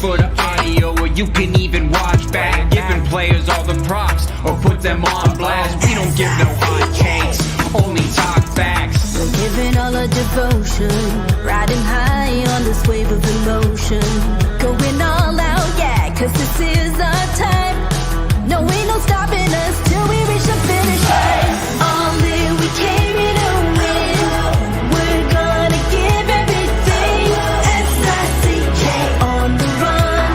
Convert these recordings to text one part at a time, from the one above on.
for the audio, or you can even watch back. Giving players all the props, or put them on blast. We don't give no hot takes, only talk facts. We're giving all our devotion, riding high on this wave of emotion. Going all out, yeah, cause this is our time. No, ain't no stopping us till we reach the finish line. All in, we came here to win. We're gonna give everything. S-I-C-K on the run.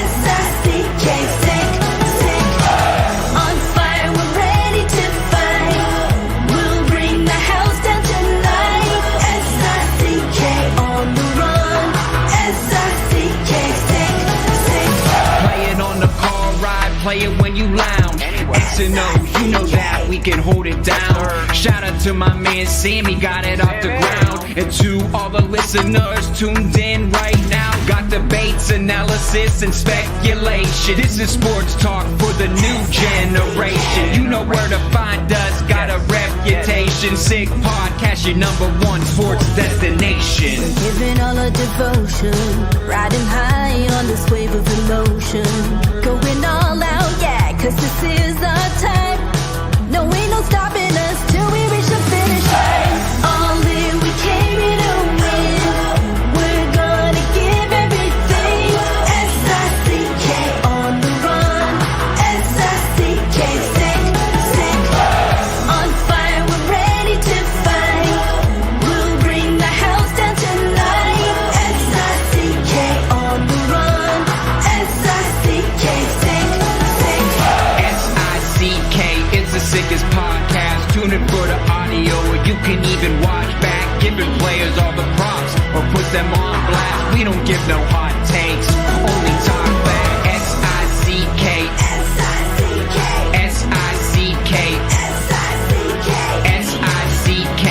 S-I-C-K, sick, sick. On fire, we're ready to fight. We'll bring the house down tonight. S-I-C-K on the run. S-I-C-K, sick, sick. Play it on the car ride, play it when you lounge. X and O, you know that we can hold it down. Shout out to my man Sammy, got it off the ground. And to all the listeners tuned in right now, got debates, analysis, and speculation. This is sports talk for the new generation. You know where to find us, got a reputation. Sick podcast, your #1 sports destination. Giving all our devotion, riding high on this wave of emotion. Going all out, yeah, cause this is our time. No, ain't no stopping us till we reach the finish line. All in, we came here to win. We're gonna give everything. S-I-C-K on the run. S-I-C-K, sick, sick. On fire, we're ready to fight. We'll bring the house down tonight. S-I-C-K on the run. S-I-C-K, sick, sick. S-I-C-K is the sickest podcast. Tune in for the audio, or you can even watch back. Giving players all the props, or put them on blast. We don't give no hot takes, only talk back. S-I-C-K, S-I-C-K, S-I-C-K, S-I-C-K,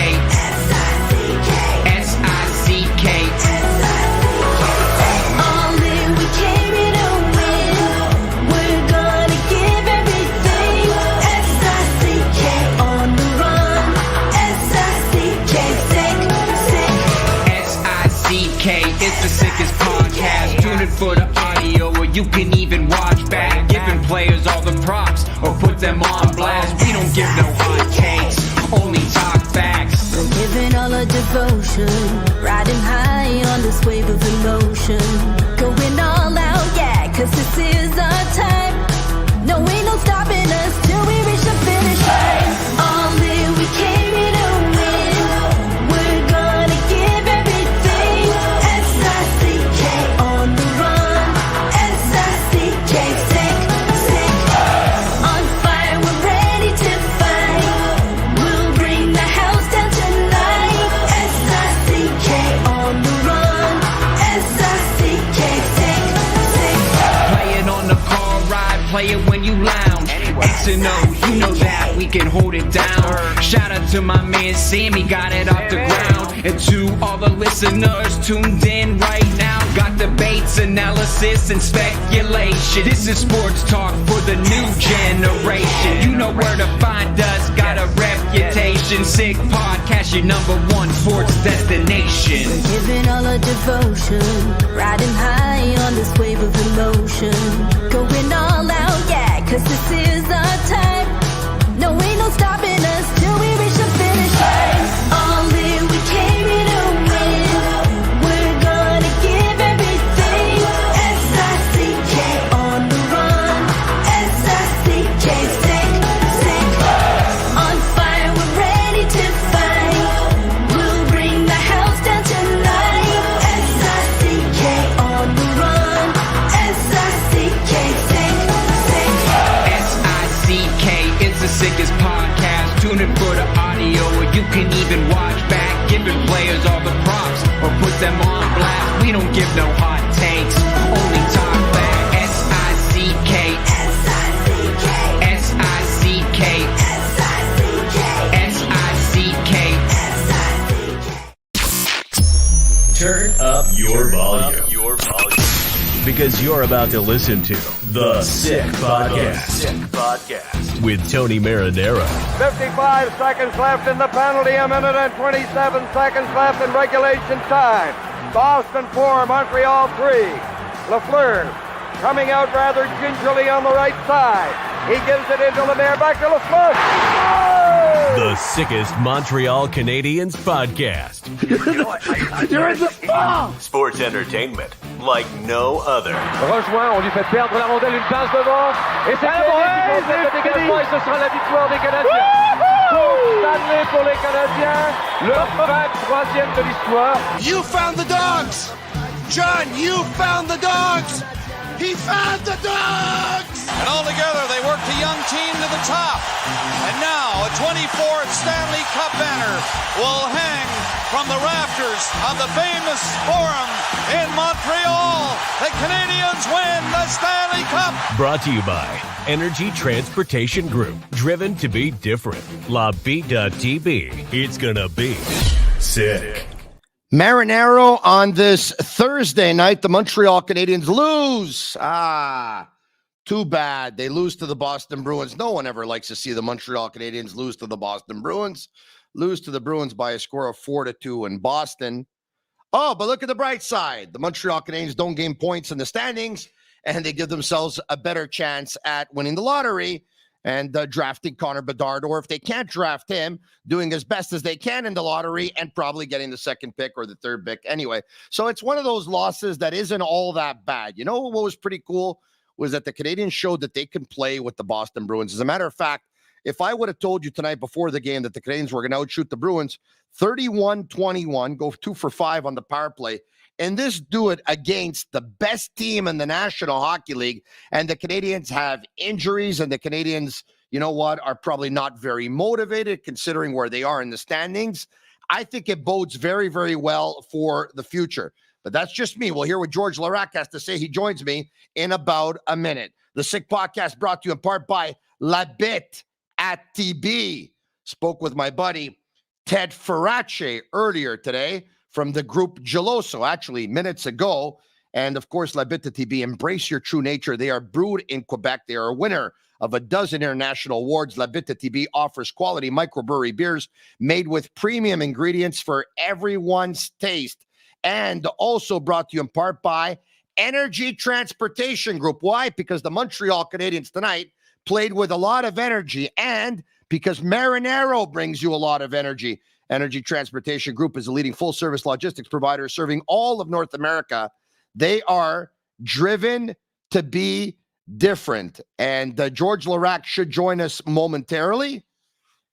S-I-C-K, S-I-C-K, S-I-C-K. All in, we came here to win. We're gonna give everything. S-I-C-K on the run. S-I-C-K, sick, sick. S-I-C-K is the sickest podcast. Tune in for the audio, or you can even watch back. Giving players all the props, or put them on blast. We don't give no hot takes, only talk facts. We're giving all our devotion, riding high on this wave of emotion. Going all out, yeah, cause this is our time. No, ain't no stopping us till we reach the finish line. All in, we came here to win. We're gonna give everything. S-I-C-K on the run. S-I-C-K, sick, sick. On fire, we're ready to fight. We'll bring the house down tonight. S-I-C-K on the run. S-I-C-K, sick, sick. Play it on the car ride, play it when you lounge. X and O, you know that we can hold it down. Shout out to my man Sammy, got it off the ground. And to all the listeners tuned in right now, got debates, analysis, and speculation. This is sports talk for the new generation. You know where to find us, got a reputation. Sick podcast, your #1 sports destination. Giving all our devotion, riding high on this wave of emotion. Going all out, yeah, cause this is our time. No, ain't no stopping us till we reach the finish line. All in, we came here to win. We're gonna give everything. S-I-C-K on the run. S-I-C-K, sick, sick. On fire, we're ready to fight. We'll bring the house down tonight. S-I-C-K on the run. S-I-C-K, sick, sick. S-I-C-K is the sickest podcast. Tune in for the audio, or you can even watch back. Giving players all the props, or put them on blast. We don't give no hot takes, only talk back. S-I-C-K, S-I-C-K, S-I-C-K, S-I-C-K, S-I-C-K. S-I-C-K. Turn up your volume. Because you're about to listen to The Sick Podcast. With Tony Marinaro. 55 seconds left in the penalty, a minute and 27 seconds left in regulation time. Boston 4, Montreal 3. Lafleur coming out rather gingerly on the right side. He gives it into Lemaire, back to Lafleur. The sickest Montreal Canadiens podcast. You're in the spot! Sports entertainment like no other. Rejoint, on lui fait perdre la rondelle, une passe devant. Et c'est le dégagement et ce sera la victoire des Canadiens. Stanley pour les Canadiens, le 23e de l'histoire. You found the dogs! John, you found the dogs! He found the dogs! And all together, they worked a young team to the top. And now, a 24th Stanley Cup banner will hang from the rafters of the famous Forum in Montreal. The Canadiens win the Stanley Cup! Brought to you by Energy Transportation Group. Driven to be different. Bittt. It's gonna be sick. Marinaro on this Thursday night. The Montreal Canadiens lose. Too bad. They lose to the Boston Bruins. No one ever likes to see the Montreal Canadiens lose to the Boston Bruins. Lose to the Bruins by a score of 4-2 in Boston. Oh, but look at the bright side. The Montreal Canadiens don't gain points in the standings, and they give themselves a better chance at winning the lottery and drafting Connor Bedard, or if they can't draft him, doing as best as they can in the lottery and probably getting the second pick or the third pick anyway. So it's one of those losses that isn't all that bad. You know what was pretty cool was that the Canadiens showed that they can play with the Boston Bruins. As a matter of fact, if I would have told you tonight before the game that the Canadiens were going to outshoot the Bruins 31-21, go 2 for 5 on the power play, and this do it against the best team in the National Hockey League. And the Canadiens have injuries, and the Canadiens, you know what, are probably not very motivated considering where they are in the standings. I think it bodes very, very well for the future. But that's just me. We'll hear what George Laraque has to say. He joins me in about a minute. The Sick Podcast brought to you in part by Bittt at Tibi. Spoke with my buddy Ted Farace earlier today from the group Geloso, actually minutes ago. And of course, Bittt at Tibi, embrace your true nature. They are brewed in Quebec. They are a winner of a dozen international awards. Bittt at Tibi offers quality microbrewery beers made with premium ingredients for everyone's taste. And also brought to you in part by Energy Transportation Group. Why? Because the Montreal Canadiens tonight played with a lot of energy, and because Marinaro brings you a lot of energy. Energy Transportation Group is a leading full-service logistics provider serving all of North America. They are driven to be different. And George Laraque should join us momentarily.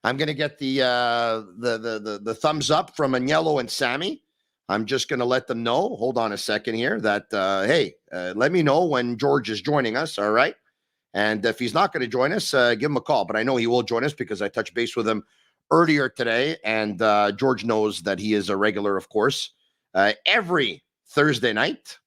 I'm going to get the thumbs up from Agnello and Sammy. I'm just going to let them know, hold on a second here, that, hey, let me know when George is joining us, all right? And if he's not going to join us, give him a call. But I know he will join us because I touched base with him earlier today, and George knows that he is a regular, of course, every Thursday night,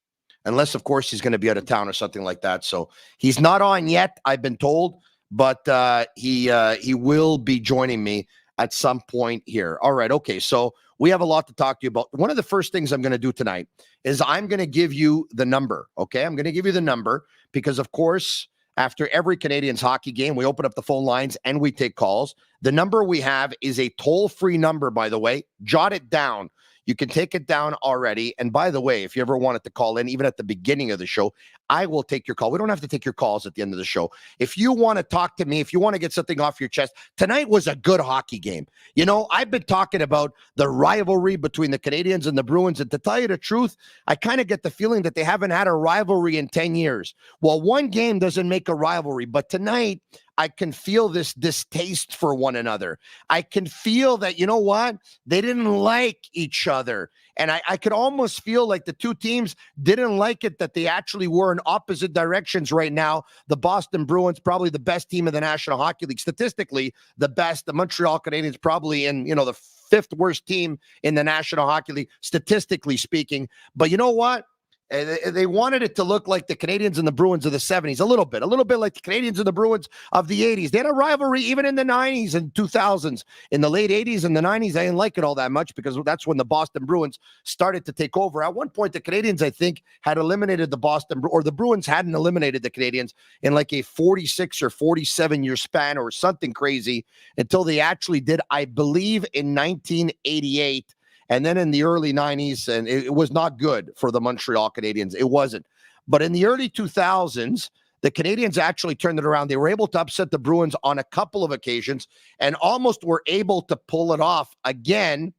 unless, of course, he's going to be out of town or something like that. So he's not on yet, I've been told, but he will be joining me at some point here. All right, okay, so we have a lot to talk to you about. One of the first things I'm going to do tonight is I'm going to give you the number, okay? I'm going to give you the number because, of course, after every Canadiens hockey game, we open up the phone lines and we take calls. The number we have is a toll-free number, by the way. Jot it down. You can take it down already. And by the way, if you ever wanted to call in, even at the beginning of the show, I will take your call. We don't have to take your calls at the end of the show. If you want to talk to me, if you want to get something off your chest, tonight was a good hockey game. You know, I've been talking about the rivalry between the Canadiens and the Bruins. And to tell you the truth, I kind of get the feeling that they haven't had a rivalry in 10 years. Well, one game doesn't make a rivalry, but tonight, I can feel this distaste for one another. I can feel that, you know what? They didn't like each other. And I could almost feel like the two teams didn't like it that they actually were in opposite directions right now. The Boston Bruins, probably the best team in the National Hockey League. Statistically, the best. The Montreal Canadiens probably in, you know, the fifth worst team in the National Hockey League, statistically speaking. But you know what? They wanted it to look like the Canadiens and the Bruins of the 70s, a little bit like the Canadiens and the Bruins of the 80s. They had a rivalry even in the 90s and 2000s. In the late 80s and the 90s, I didn't like it all that much because that's when the Boston Bruins started to take over. At one point, the Canadiens, I think, had eliminated the Bruins hadn't eliminated the Canadiens in like a 46 or 47-year span or something crazy until they actually did, I believe, in 1988. And then in the early 90s, and it was not good for the Montreal Canadiens. It wasn't. But in the early 2000s, the Canadiens actually turned it around. They were able to upset the Bruins on a couple of occasions and almost were able to pull it off again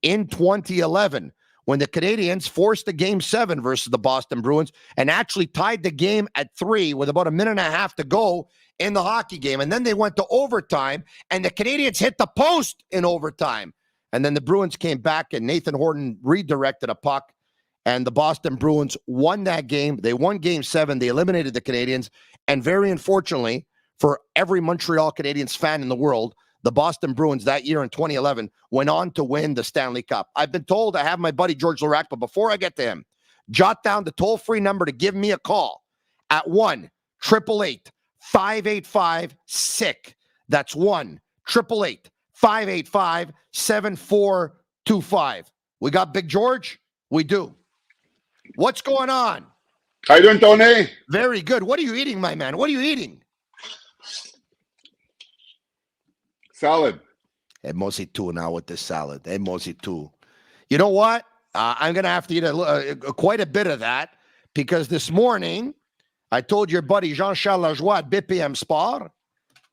in 2011 when the Canadiens forced a Game 7 versus the Boston Bruins and actually tied the game at 3 with about a minute and a half to go in the hockey game. And then they went to overtime, and the Canadiens hit the post in overtime. And then the Bruins came back, and Nathan Horton redirected a puck, and the Boston Bruins won that game. They won Game 7. They eliminated the Canadiens. And very unfortunately for every Montreal Canadiens fan in the world, the Boston Bruins that year in 2011 went on to win the Stanley Cup. I've been told I have my buddy George Laraque, but before I get to him, jot down the toll-free number to give me a call at 1-888-585-SICK. That's 1-888-585-7425. We got Big George? We do. What's going on? How you doing, Tony? Very good. What are you eating, my man? What are you eating? Salad. Hey, mostly two now with this salad. Hey, mostly two. You know what? I'm going to have to eat quite a bit of that because this morning I told your buddy Jean-Charles Lajoie at BPM Sport,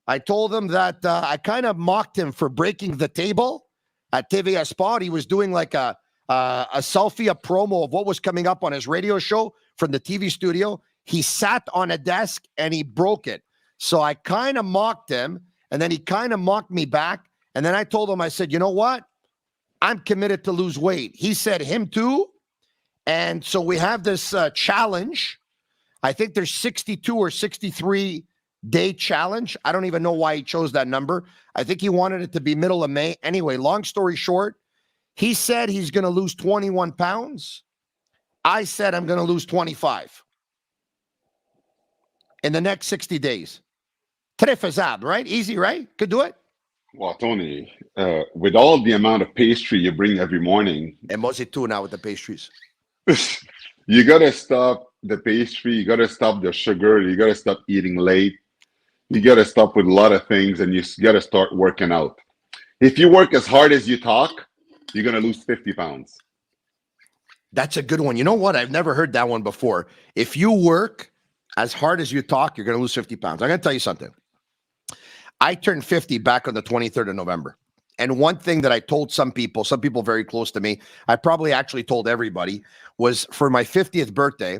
I told him that I kind of mocked him for breaking the table at TVA Sport. He was doing like a selfie, a promo of what was coming up on his radio show from the TV studio. He sat on a desk and he broke it. So I kind of mocked him. And then he kind of mocked me back. And then I told him, I said, you know what? I'm committed to lose weight. He said him too. And so we have this challenge. I think there's 62 or 63 day challenge. I don't even know why he chose that number. I think he wanted it to be middle of May. Anyway, long story short, he said he's going to lose 21 pounds. I said I'm going to lose 25 in the next 60 days. Très faisable, right? Easy, right? Could do it. Well, Tony, with all the amount of pastry you bring every morning, and mostly two now with the pastries. You got to stop the pastry. You got to stop the sugar. You got to stop eating late. You got to stop with a lot of things, and you got to start working out. If you work as hard as you talk, you're going to lose 50 pounds. That's a good one. You know what? I've never heard that one before. If you work as hard as you talk, you're going to lose 50 pounds. I'm going to tell you something. I turned 50 back on the 23rd of November. And one thing that I told some people very close to me, I probably actually told everybody, was for my 50th birthday,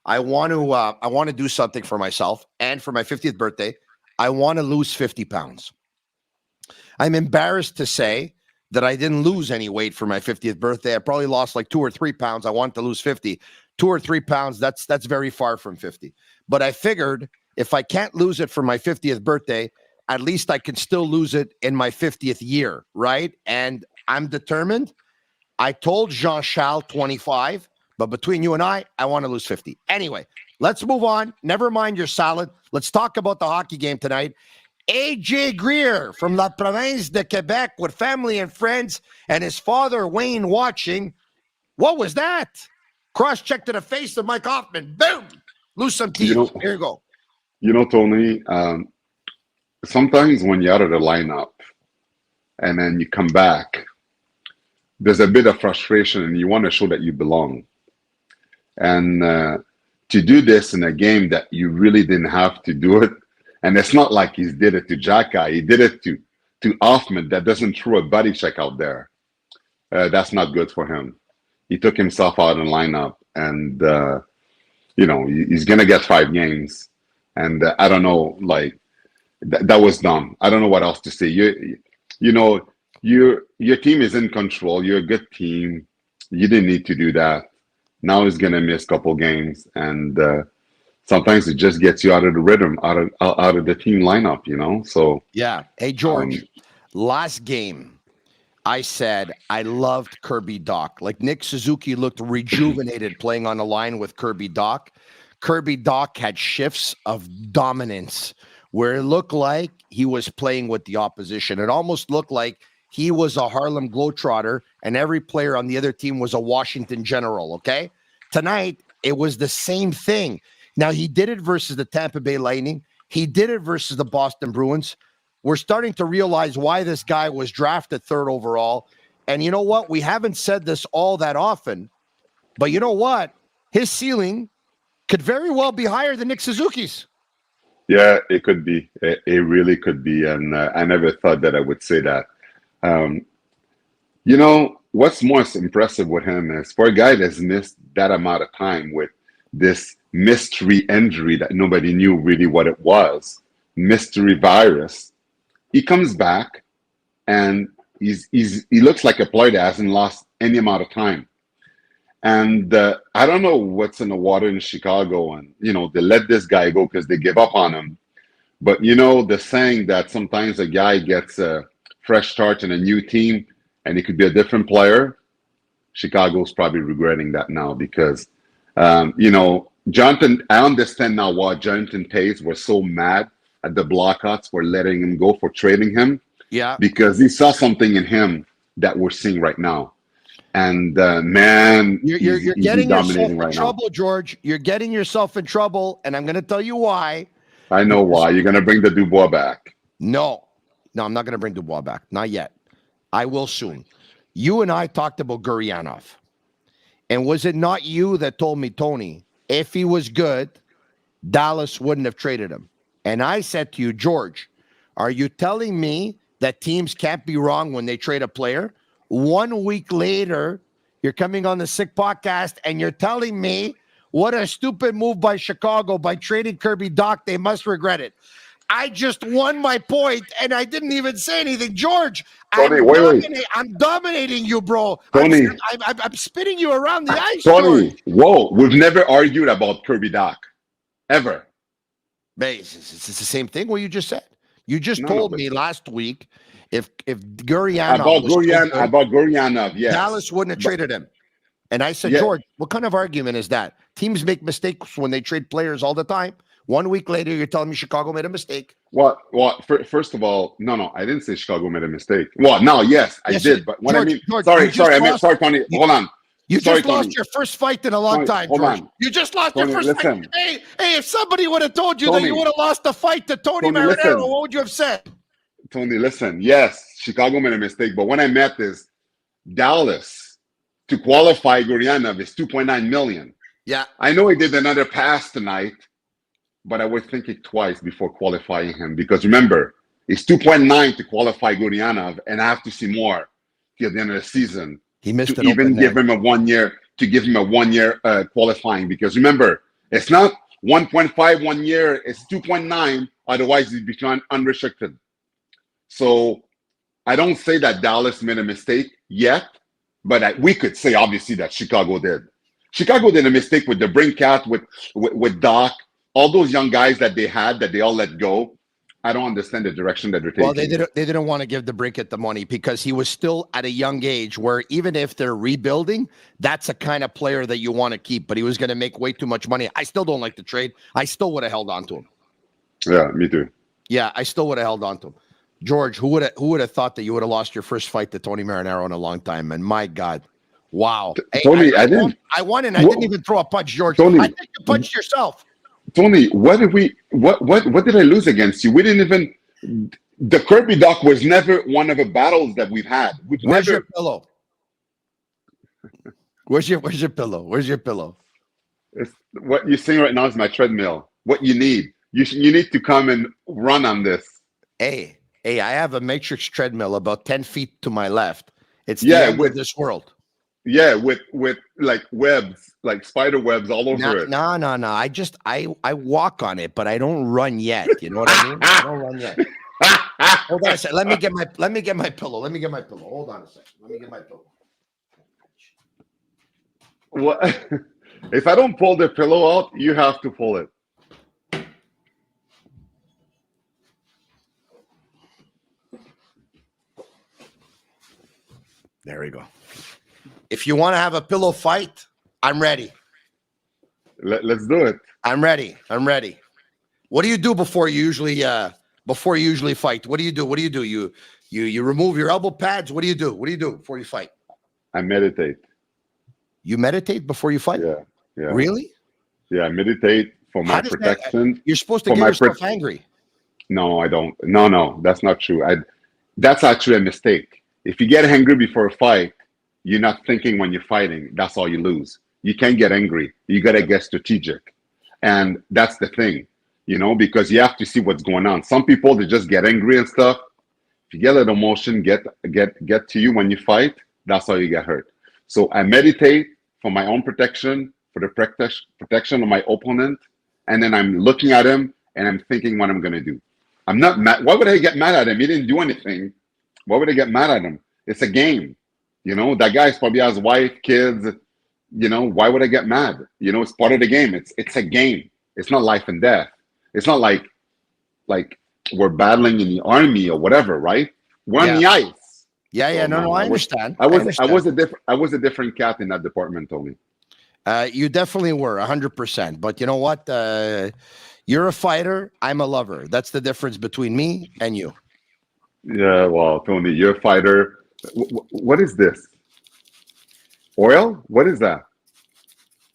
I want to do something for myself. And for my 50th birthday, I want to lose 50 pounds. I'm embarrassed to say that I didn't lose any weight for my 50th birthday. I probably lost like 2 or 3 pounds. I wanted to lose 50. 2 or 3 pounds, that's very far from 50. But I figured if I can't lose it for my 50th birthday, at least I can still lose it in my 50th year, right? And I'm determined. I told Jean-Charles 25, but between you and I want to lose 50. Anyway, let's move on. Never mind your salad. Let's talk about the hockey game tonight. AJ Greer from La Province de Quebec with family and friends and his father, Wayne, watching. What was that? Cross-check to the face of Mike Hoffman. Boom! Lose some teeth. Here you go. You know, Tony, sometimes when you're out of the lineup and then you come back, there's a bit of frustration and you want to show that you belong. And to do this in a game that you really didn't have to do it, and it's not like he did it to Jacka, he did it to Hoffman that doesn't throw a body check out there. That's not good for him. He took himself out of the lineup and, he's going to get 5 games. And I don't know, like, that was dumb. I don't know what else to say. Your team is in control. You're a good team. You didn't need to do that. Now he's gonna miss a couple games, and sometimes it just gets you out of the rhythm, out of the team lineup. So yeah. Hey George, last game, I said I loved Kirby Dach. Like Nick Suzuki looked rejuvenated playing on the line with Kirby Dach. Kirby Dach had shifts of dominance where it looked like he was playing with the opposition. It almost looked like he was a Harlem Globetrotter and every player on the other team was a Washington General, okay? Tonight, it was the same thing. Now, he did it versus the Tampa Bay Lightning. He did it versus the Boston Bruins. We're starting to realize why this guy was drafted 3rd overall. And you know what? We haven't said this all that often, but you know what? His ceiling could very well be higher than Nick Suzuki's. Yeah, it could be. It really could be. And I never thought that I would say that. What's most impressive with him is for a guy that's missed that amount of time with this mystery injury that nobody knew really what it was, mystery virus, he comes back and he looks like a player that hasn't lost any amount of time. And I don't know what's in the water in Chicago, and they let this guy go because they give up on him. But the saying that sometimes a guy gets a fresh start in a new team and he could be a different player. Chicago's probably regretting that now because Jonathan. I understand now why Jonathan Toews was so mad at the Blackhawks for letting him go, for trading him. Yeah, because he saw something in him that we're seeing right now. And man, you're getting yourself in right trouble, now. George. You're getting yourself in trouble, and I'm going to tell you why. I know why. You're going to bring the Dubois back. No, I'm not going to bring Dubois back. Not yet. I will soon. You and I talked about Gurianov. And was it not you that told me, Tony, if he was good, Dallas wouldn't have traded him? And I said to you, George, are you telling me that teams can't be wrong when they trade a player? 1 week later, you're coming on the Sick Podcast and you're telling me what a stupid move by Chicago by trading Kirby Dach. They must regret it. I just won my point and I didn't even say anything. George, Tony, I'm dominating you, bro. Tony, I'm spinning you around the ice, Tony, George. whoa, we've never argued about Kirby Dach. Ever. But it's the same thing what you just said. You just told me last week if Gurianov about Gurianov, yes. Dallas wouldn't have traded him. And I said, George, what kind of argument is that? Teams make mistakes when they trade players all the time. 1 week later, you're telling me Chicago made a mistake. Well, first of all, no, I didn't say Chicago made a mistake. Well, no, yes, I did. But what George, sorry, Tony. Hold on. You just lost your first fight in a long time, George. On. You just lost your first fight. Hey, if somebody would have told you that you would have lost the fight to Tony Marinaro, what would you have said? Tony, listen. Yes, Chicago made a mistake, but when I met this, Dallas, to qualify Gurianov is $2.9 million. Yeah. I know he did another pass tonight, but I would think it twice before qualifying him because remember, it's 2.9 to qualify Gurianov, and I have to see more till the end of the season. He missed to even give him a 1 year qualifying because remember, it's not 1.5 1 year, it's 2.9. Otherwise, he'd be unrestricted. So I don't say that Dallas made a mistake yet, but we could say obviously that Chicago did. Chicago did a mistake with the Brinkat, with Dach, all those young guys that they all let go. I don't understand the direction that they're taking. Well, they didn't want to give the Brinkat the money because he was still at a young age where even if they're rebuilding, that's a kind of player that you want to keep, but he was going to make way too much money. I still don't like the trade. I still would have held on to him. Yeah, me too. Yeah, I still would have held on to him. George, who would have thought that you would have lost your first fight to Tony Marinaro in a long time? And my God, wow. Tony, I didn't. I won and I didn't even throw a punch, George. Tony, I think you punched yourself. Tony, what did I lose against you? We didn't even. The Kirby Dach was never one of the battles that we've had. Where's your pillow? Where's your pillow? Where's your pillow? What you're saying right now is my treadmill. What you need. You need to come and run on this. Hey, I have a matrix treadmill about 10 feet to my left. It's the end of this world. Yeah, with like webs, like spider webs all over it. No. I walk on it, but I don't run yet. You know what I mean? I don't run yet. Hold on a second. Let me get my pillow. Hold on a second. Let me get my pillow. What? If I don't pull the pillow out, you have to pull it. There we go. If you want to have a pillow fight, I'm ready. Let's do it. I'm ready. What do you do before you usually fight? What do you do? You remove your elbow pads. What do you do before you fight? I meditate. You meditate before you fight? Yeah. Really? Yeah, I meditate for my protection. You're supposed to get yourself angry. No, I don't. No, that's not true. That's actually a mistake. If you get angry before a fight, you're not thinking when you're fighting. That's all you lose. You can't get angry. You got to get strategic. And that's the thing, because you have to see what's going on. Some people, they just get angry and stuff. If you get a little emotion, get to you when you fight, that's how you get hurt. So I meditate for my own protection, for the protection of my opponent, and then I'm looking at him and I'm thinking what I'm going to do. I'm not mad. Why would I get mad at him? He didn't do anything. Why would I get mad at him? It's a game. That guy's probably has wife, kids. Why would I get mad? It's part of the game. It's a game. It's not life and death. It's not like we're battling in the army or whatever, right? We're on the ice. Yeah. No, I understand. I was a different cat in that department, Tony. You definitely were 100%. But you know what? You're a fighter. I'm a lover. That's the difference between me and you. Yeah, well, Tony, you're a fighter. What is this? Oil? What is that?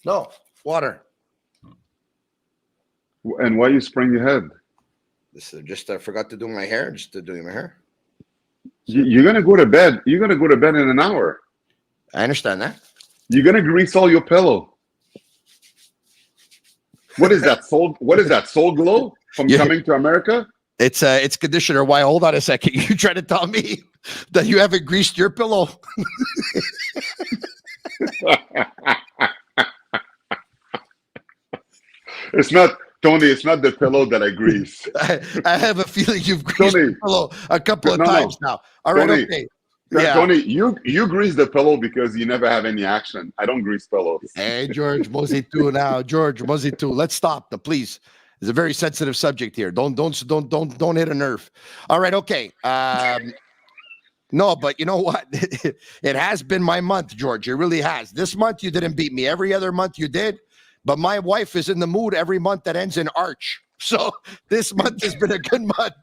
No, water. And why you spraying your head? This is just I forgot to do my hair. Just doing my hair. You're gonna go to bed. You're gonna go to bed in an hour. I understand that. You're gonna grease all your pillow. What is that? Soul Glow from Coming to America? It's conditioner. Why? Hold on a second. You trying to tell me that you haven't greased your pillow? It's not, Tony. It's not the pillow that I grease. I have a feeling you've greased the pillow a couple of times now. All right, Tony, okay. Yeah. Tony, you grease the pillow because you never have any action. I don't grease pillows. Hey, George Mosey too now. George Mosey too. Let's stop, please. It's a very sensitive subject here. Don't hit a nerve. All right, okay. No, but you know what? It has been my month, George. It really has. This month you didn't beat me. Every other month you did. But my wife is in the mood every month that ends in Arch. So this month has been a good month.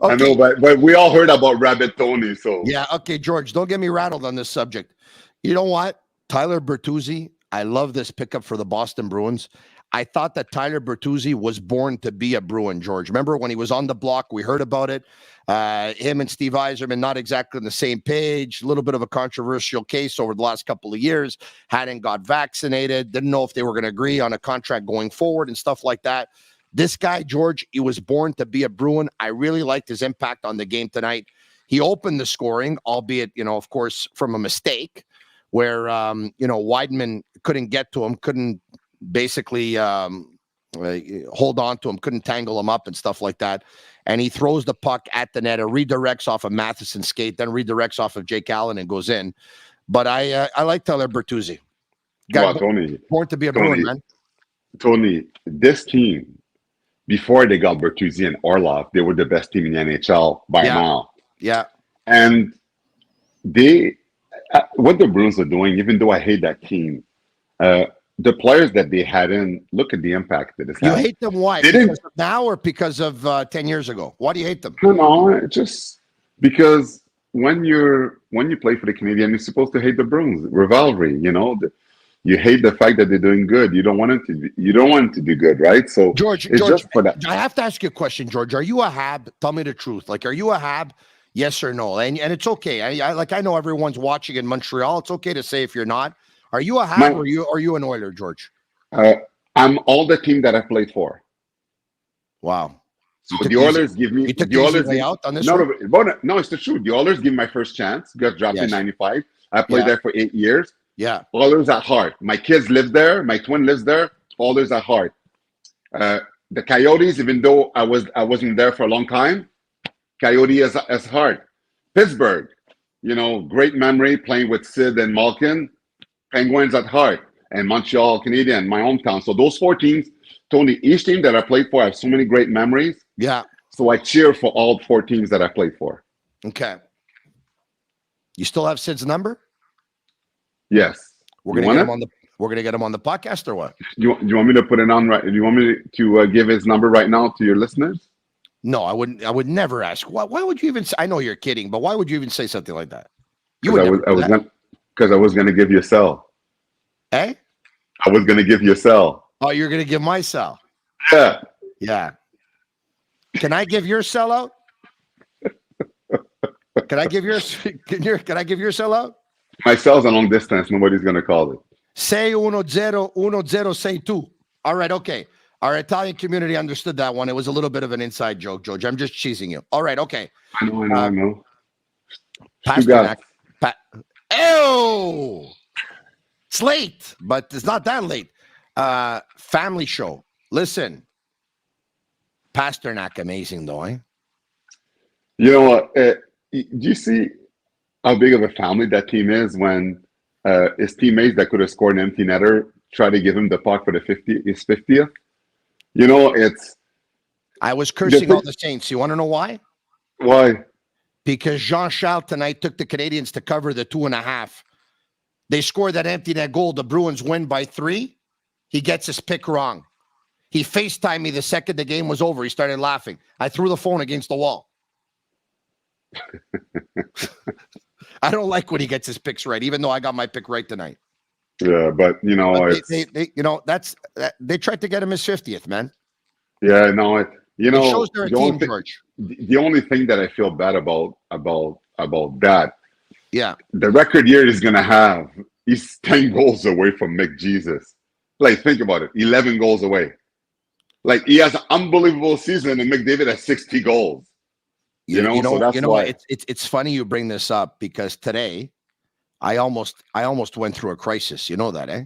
Okay. I know, but we all heard about Rabbit Tony. So yeah, okay, George, don't get me rattled on this subject. You know what? Tyler Bertuzzi, I love this pickup for the Boston Bruins. I thought that Tyler Bertuzzi was born to be a Bruin, George. Remember when he was on the block, we heard about it. Him and Steve Yzerman not exactly on the same page. A little bit of a controversial case over the last couple of years. Hadn't got vaccinated. Didn't know if they were going to agree on a contract going forward and stuff like that. This guy, George, he was born to be a Bruin. I really liked his impact on the game tonight. He opened the scoring, albeit, of course, from a mistake where, Weidman couldn't get to him, couldn't basically hold on to him, couldn't tangle him up and stuff like that. And he throws the puck at the net. It redirects off of Matheson's skate, then redirects off of Jake Allen and goes in. But I like Tyler Bertuzzi. Tony, born to be a Bruin, man. Tony, this team, before they got Bertuzzi and Orlov, they were the best team in the NHL by a mile. Yeah. And what the Bruins are doing, even though I hate that team, the players that they had in, look at the impact that it's had. You hate them why? Because of now or because of 10 years ago? Why do you hate them? No, just because when you play for the Canadiens, you're supposed to hate the Bruins. Rivalry, you hate the fact that they're doing good. You don't want them to. You don't want them to do good, right? So, George, just for that. I have to ask you a question, George. Are you a Hab? Tell me the truth. Are you a Hab? Yes or no? And it's okay. I know everyone's watching in Montreal. It's okay to say if you're not. Are you a Hab or are you an Oiler, George? I'm all the team that I played for. Wow. So the Oilers give me the Oilers way out on this. No, it's the truth. The Oilers give me my first chance. Got drafted in '95. I played there for 8 years. Yeah. Oilers at heart. My kids live there. My twin lives there. Oilers at heart. The Coyotes, even though I wasn't there for a long time, Coyote as heart. Pittsburgh, great memory playing with Sid and Malkin. Penguins at heart. And Montreal Canadiens, my hometown. So those 4 teams, Tony, each team that I played for, I have so many great memories. Yeah. So I cheer for all 4 teams that I played for. Okay. You still have Sid's number? Yes. We're gonna get him on the podcast or what? You want me to put it on right? Do you want me to give his number right now to your listeners? No, I wouldn't. I would never ask. Why would you even say, I know you're kidding, but why would you even say something like that? Because I was gonna give you a cell. Eh? I was gonna give you a cell. Oh, you're gonna give my cell? Yeah. Yeah. Can I give your cell out? Can I give your cell out? My cell's a long distance. Nobody's gonna call it. Say 1-0, 1-0, say 2. All right, okay. Our Italian community understood that one. It was a little bit of an inside joke, George. I'm just cheesing you. All right, okay. I know. Pasternak. Ew! It's late, but it's not that late. Family show. Listen. Pasternak amazing, though, eh? You know what? Do you see how big of a family that team is when his teammates that could have scored an empty netter try to give him the puck for his 50th? You know, I was cursing all the Saints. You want to know why? Why? Because Jean-Charles tonight took the Canadiens to cover the 2.5. They scored that empty net goal. The Bruins win by 3. He gets his pick wrong. He FaceTimed me the second the game was over. He started laughing. I threw the phone against the wall. I don't like when he gets his picks right, even though I got my pick right tonight. Yeah, but you know, they tried to get him his 50th, man. Yeah, no, it shows they're a team, George. The only thing that I feel bad about that, the record year he's gonna have, he's 10 goals away from McJesus. Like, think about it, 11 goals away. Like, he has an unbelievable season, and McDavid has 60 goals. So that's why. It's funny you bring this up because today, I almost went through a crisis. You know that, eh?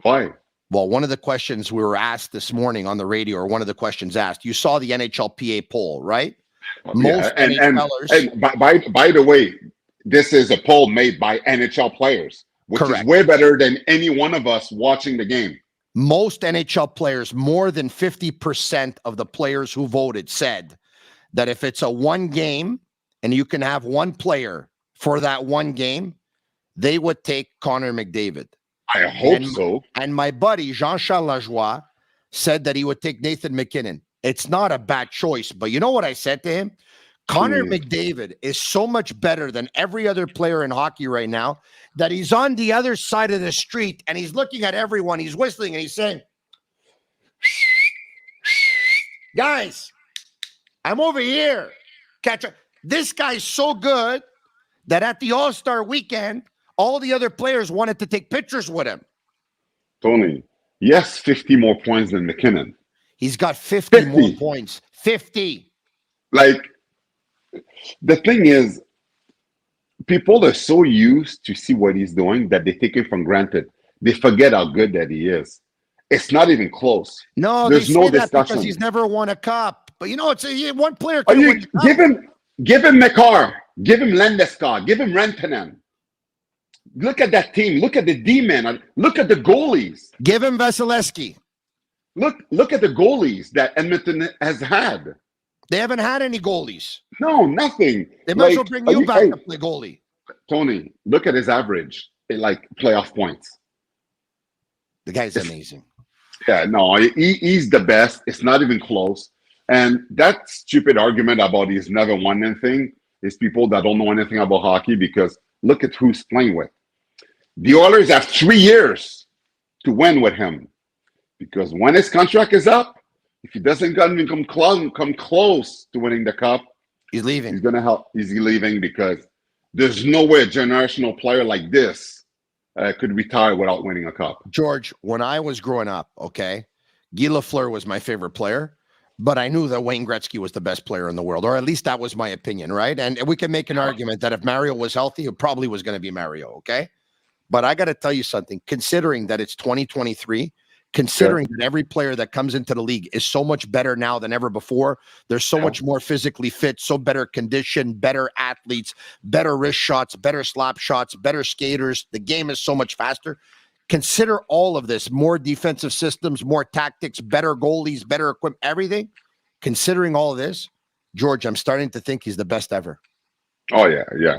Why? Well, one of the questions we were asked this morning on the radio, or one of the questions asked, you saw the NHLPA poll, right? Most NHLers. And by the way, this is a poll made by NHL players, which Correct. is way better than any one of us watching the game. Most NHL players, more than 50% of the players who voted said that if it's a one game and you can have one player for that one game, they would take Connor McDavid. I hope so. And my buddy, Jean-Charles Lajoie, said that he would take Nathan McKinnon. It's not a bad choice, but you know what I said to him? Connor McDavid is so much better than every other player in hockey right now that he's on the other side of the street and he's looking at everyone. He's whistling and he's saying, guys, I'm over here. Catch up. This guy's so good that at the All-Star weekend, all the other players wanted to take pictures with him. Tony, yes, 50 more points than McKinnon. He's got 50 more points. 50. Like, the thing is, people are so used to see what he's doing that they take it for granted. They forget how good that he is. It's not even close. No, there's no that discussion because he's never won a cup. But you know, it's one player. Give him McCarr. Give him Landeskog. Give him Rantanen. Look at that team. Look at the D-men. Look at the goalies. Give him Vasilevsky. Look at the goalies that Edmonton has had. They haven't had any goalies. No, nothing. They might as well bring you back to play goalie. Tony, look at his average in playoff points. The guy's amazing. Yeah, no, he's the best. It's not even close. And that stupid argument about he's never won anything is people that don't know anything about hockey, because look at who's playing with. The Oilers have 3 years to win with him, because when his contract is up, if he doesn't even come close to winning the cup, he's leaving. He's gonna help. He's leaving because there's no way a generational player like this could retire without winning a cup. George, when I was growing up, okay, Guy Lafleur was my favorite player, but I knew that Wayne Gretzky was the best player in the world, or at least that was my opinion, right? And we can make an argument that if Mario was healthy, it probably was going to be Mario, okay? But I got to tell you something, considering that it's 2023, considering that every player that comes into the league is so much better now than ever before. They're so much more physically fit, so better conditioned, better athletes, better wrist shots, better slap shots, better skaters. The game is so much faster. Consider all of this, more defensive systems, more tactics, better goalies, better equipment, everything. Considering all of this, George, I'm starting to think he's the best ever. Oh, yeah.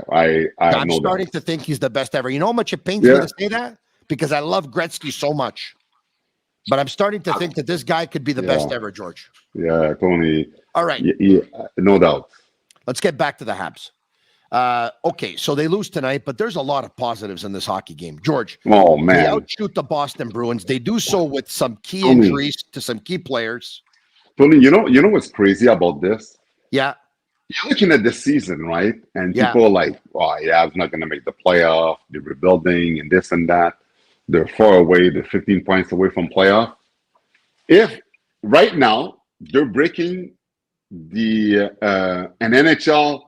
I'm starting to think he's the best ever. You know how much it pains me to say that? Because I love Gretzky so much. But I'm starting to think that this guy could be the best ever, George. Yeah, Tony. All right. No doubt. Let's get back to the Habs. Okay, so they lose tonight, but there's a lot of positives in this hockey game. George, oh, man. They outshoot the Boston Bruins. They do so with some key injuries to some key players. Tony, you know what's crazy about this? Yeah. You're looking at this season, right? And people are like, oh, yeah, it's not going to make the playoff. They're rebuilding and this and that. They're far away. They're 15 points away from playoff. If right now they're breaking the an NHL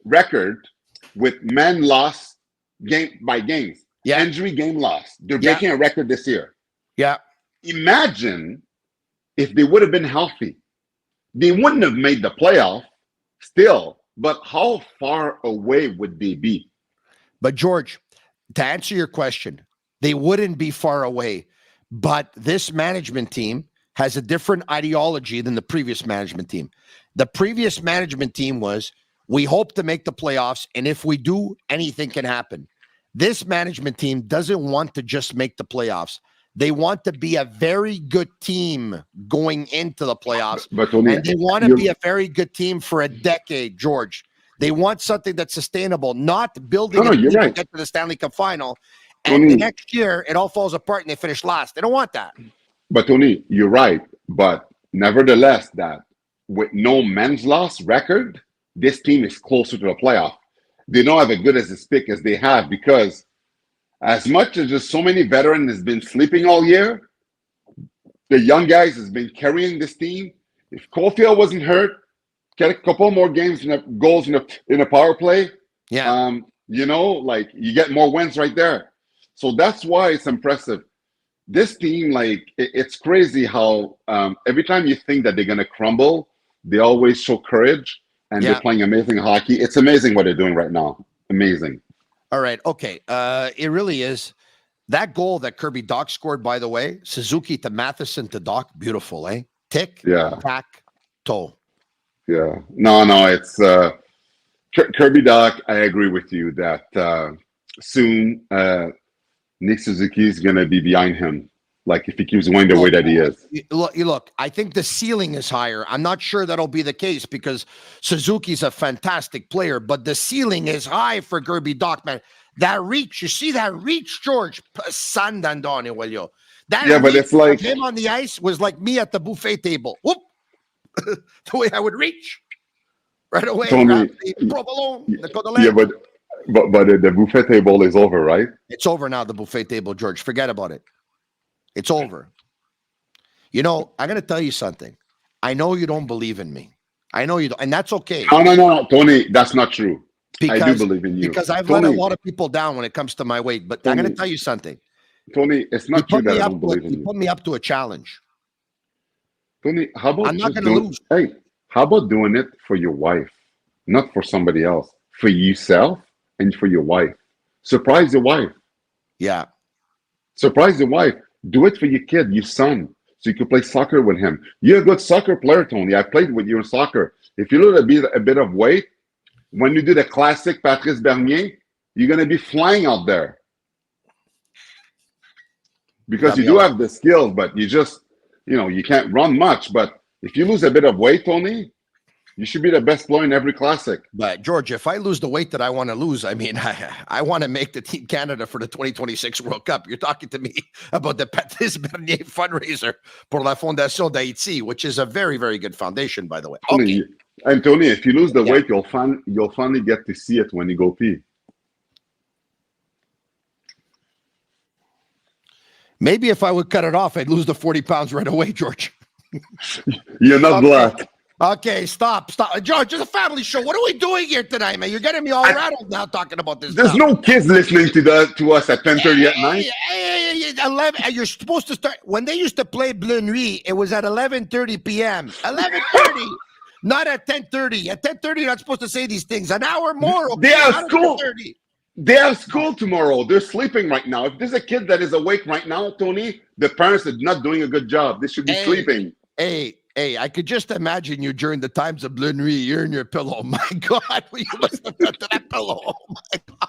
record with men lost game by games, injury game lost. They're breaking a record this year. Yeah. Imagine if they would have been healthy. They wouldn't have made the playoff still, but how far away would they be? But George, to answer your question, they wouldn't be far away, but this management team has a different ideology than the previous management team. The previous management team was, we hope to make the playoffs, and if we do, anything can happen. This management team doesn't want to just make the playoffs. They want to be a very good team going into the playoffs, and they want to be a very good team for a decade, George. They want something that's sustainable, not building a team to get to the Stanley Cup final, and the next year it all falls apart and they finish last. They don't want that. But Tony, you're right. But nevertheless, that with no men's loss record, this team is closer to the playoff. They don't have as good as a pick as they have, because as much as there's so many veterans has been sleeping all year, the young guys has been carrying this team. If Caulfield wasn't hurt, get a couple more games goals in a power play. Yeah. You know, like, you get more wins right there. So that's why it's impressive. This team, like, it's crazy how every time you think that they're going to crumble, they always show courage, and they're playing amazing hockey. It's amazing what they're doing right now. Amazing. All right. Okay. It really is. That goal that Kirby Dach scored, by the way, Suzuki to Matheson to Dach, beautiful, eh? Tick, tack, toe. Yeah. No, it's Kirby Dach. I agree with you that soon Nick Suzuki is going to be behind him. Like, if he keeps going the way that he is. Look, I think the ceiling is higher. I'm not sure that'll be the case, because Suzuki's a fantastic player, but the ceiling is high for Kirby Dach, man. That reach, you see that reach, George? That but it's like him on the ice was like me at the buffet table. Whoop! The way I would reach right away. Tony, but the buffet table is over, right? It's over now, the buffet table, George. Forget about it. It's over. You know, I'm going to tell you something. I know you don't believe in me. I know you don't, and that's okay. No, Tony, that's not true. I do believe in you. Because I've let a lot of people down when it comes to my weight, but I'm going to tell you something. Tony, it's not true that I don't believe in you. You put me up to a challenge. Tony, how about I'm not going to lose. Hey, how about doing it for your wife, not for somebody else, for yourself and for your wife? Surprise your wife. Yeah. Surprise your wife. Do it for your kid, your son, so you can play soccer with him. You're a good soccer player, Tony. I played with you in soccer. If you lose a bit of weight, when you do the classic Patrice Bernier, you're going to be flying out there. Because you do have the skills, but you just, you can't run much. But if you lose a bit of weight, Tony, you should be the best player in every classic. But George, if I lose the weight that I want to lose, I mean, I want to make the Team Canada for the 2026 World Cup. You're talking to me about the Patrice Bernier fundraiser pour la Fondation d'Haïti, which is a very, very good foundation, by the way. Okay. And Tony, if you lose the weight, you'll finally get to see it when you go pee. Maybe if I would cut it off, I'd lose the 40 pounds right away, George. You're not black. Okay, stop. George, it's a family show. What are we doing here tonight, man? You're getting me all rattled now talking about this. There's no kids listening to us at 10:30 at night. 11. You're supposed to start. When they used to play Bleu Nuit, it was at 11:30 p.m. 11:30, not at 10:30. At 10:30, you're not supposed to say these things. An hour more. Okay? They have school. They have school tomorrow. They're sleeping right now. If there's a kid that is awake right now, Tony, the parents are not doing a good job. They should be sleeping. Hey, I could just imagine you during the times of Bleu Nuit. You're in your pillow. My God, you must have done to that pillow. Oh, my God.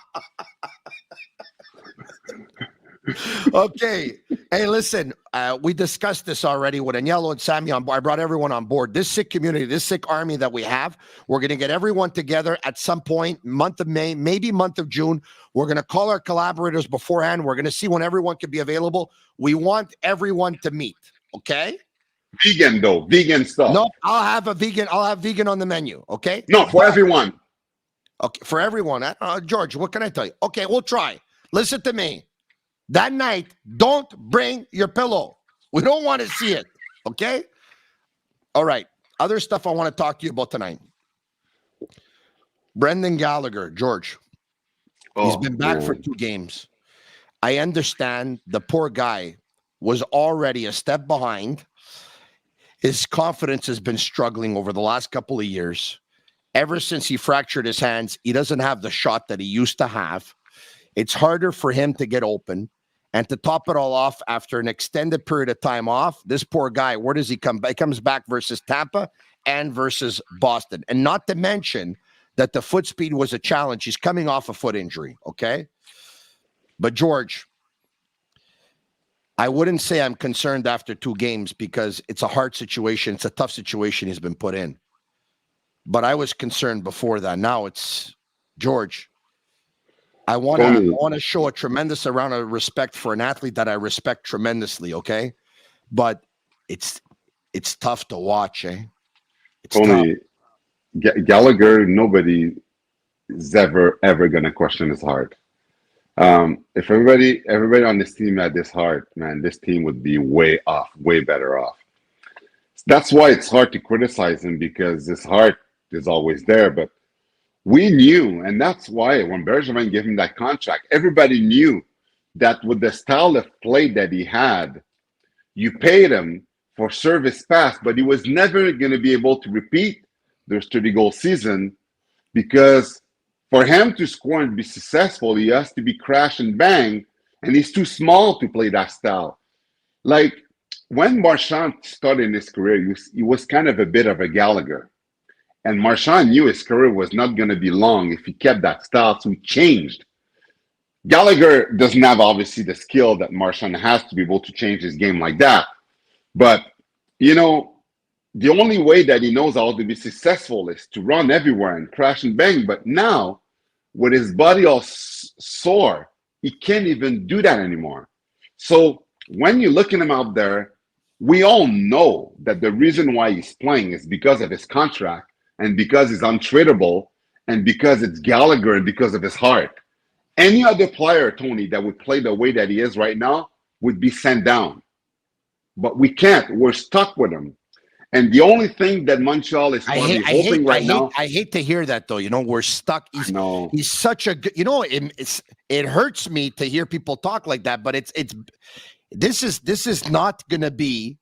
Okay. Hey, listen, we discussed this already with Agnello and Sammy on board. I brought everyone on board. This sick community, this sick army that we have, we're going to get everyone together at some point, month of May, maybe month of June. We're going to call our collaborators beforehand. We're going to see when everyone can be available. We want everyone to meet, okay? Vegan, though. Vegan stuff. No, I'll have vegan on the menu, okay? No, for everyone. Okay, for everyone. George, what can I tell you? Okay, we'll try. Listen to me. That night, don't bring your pillow. We don't want to see it. Okay? All right. Other stuff I want to talk to you about tonight. Brendan Gallagher, George. He's been back for 2 games. I understand the poor guy was already a step behind. His confidence has been struggling over the last couple of years. Ever since he fractured his hands, he doesn't have the shot that he used to have. It's harder for him to get open. And to top it all off, after an extended period of time off, this poor guy, where does he come back? He comes back versus Tampa and versus Boston. And not to mention that the foot speed was a challenge. He's coming off a foot injury, okay? But George, I wouldn't say I'm concerned after 2 games because it's a hard situation. It's a tough situation he's been put in. But I was concerned before that. Now it's, George, I want to show a tremendous amount of respect for an athlete that I respect tremendously, okay? But it's tough to watch, eh? It's Tony, Gallagher, nobody is ever going to question his heart. If everybody on this team had this heart, man, this team would be way better off. That's why it's hard to criticize him, because his heart is always there. But we knew, and that's why when Bergevin gave him that contract, everybody knew that with the style of play that he had, you paid him for service past, but he was never going to be able to repeat their 30-goal season, because for him to score and be successful, he has to be crash and bang, and he's too small to play that style. Like when Marchand started his career, he was kind of a bit of a Gallagher. And Marchand knew his career was not going to be long if he kept that style, so he changed. Gallagher doesn't have, obviously, the skill that Marchand has to be able to change his game like that. But, you know, the only way that he knows how to be successful is to run everywhere and crash and bang. But now, with his body all sore, he can't even do that anymore. So when you're looking him out there, we all know that the reason why he's playing is because of his contract, and because he's untradeable, and because it's Gallagher, and because of his heart. Any other player, Tony, that would play the way that he is right now would be sent down. But we can't. We're stuck with him. And the only thing that Montreal is hoping right now. I hate to hear that, though. You know, we're stuck. He's such a good. You know, it hurts me to hear people talk like that. But this is not going to be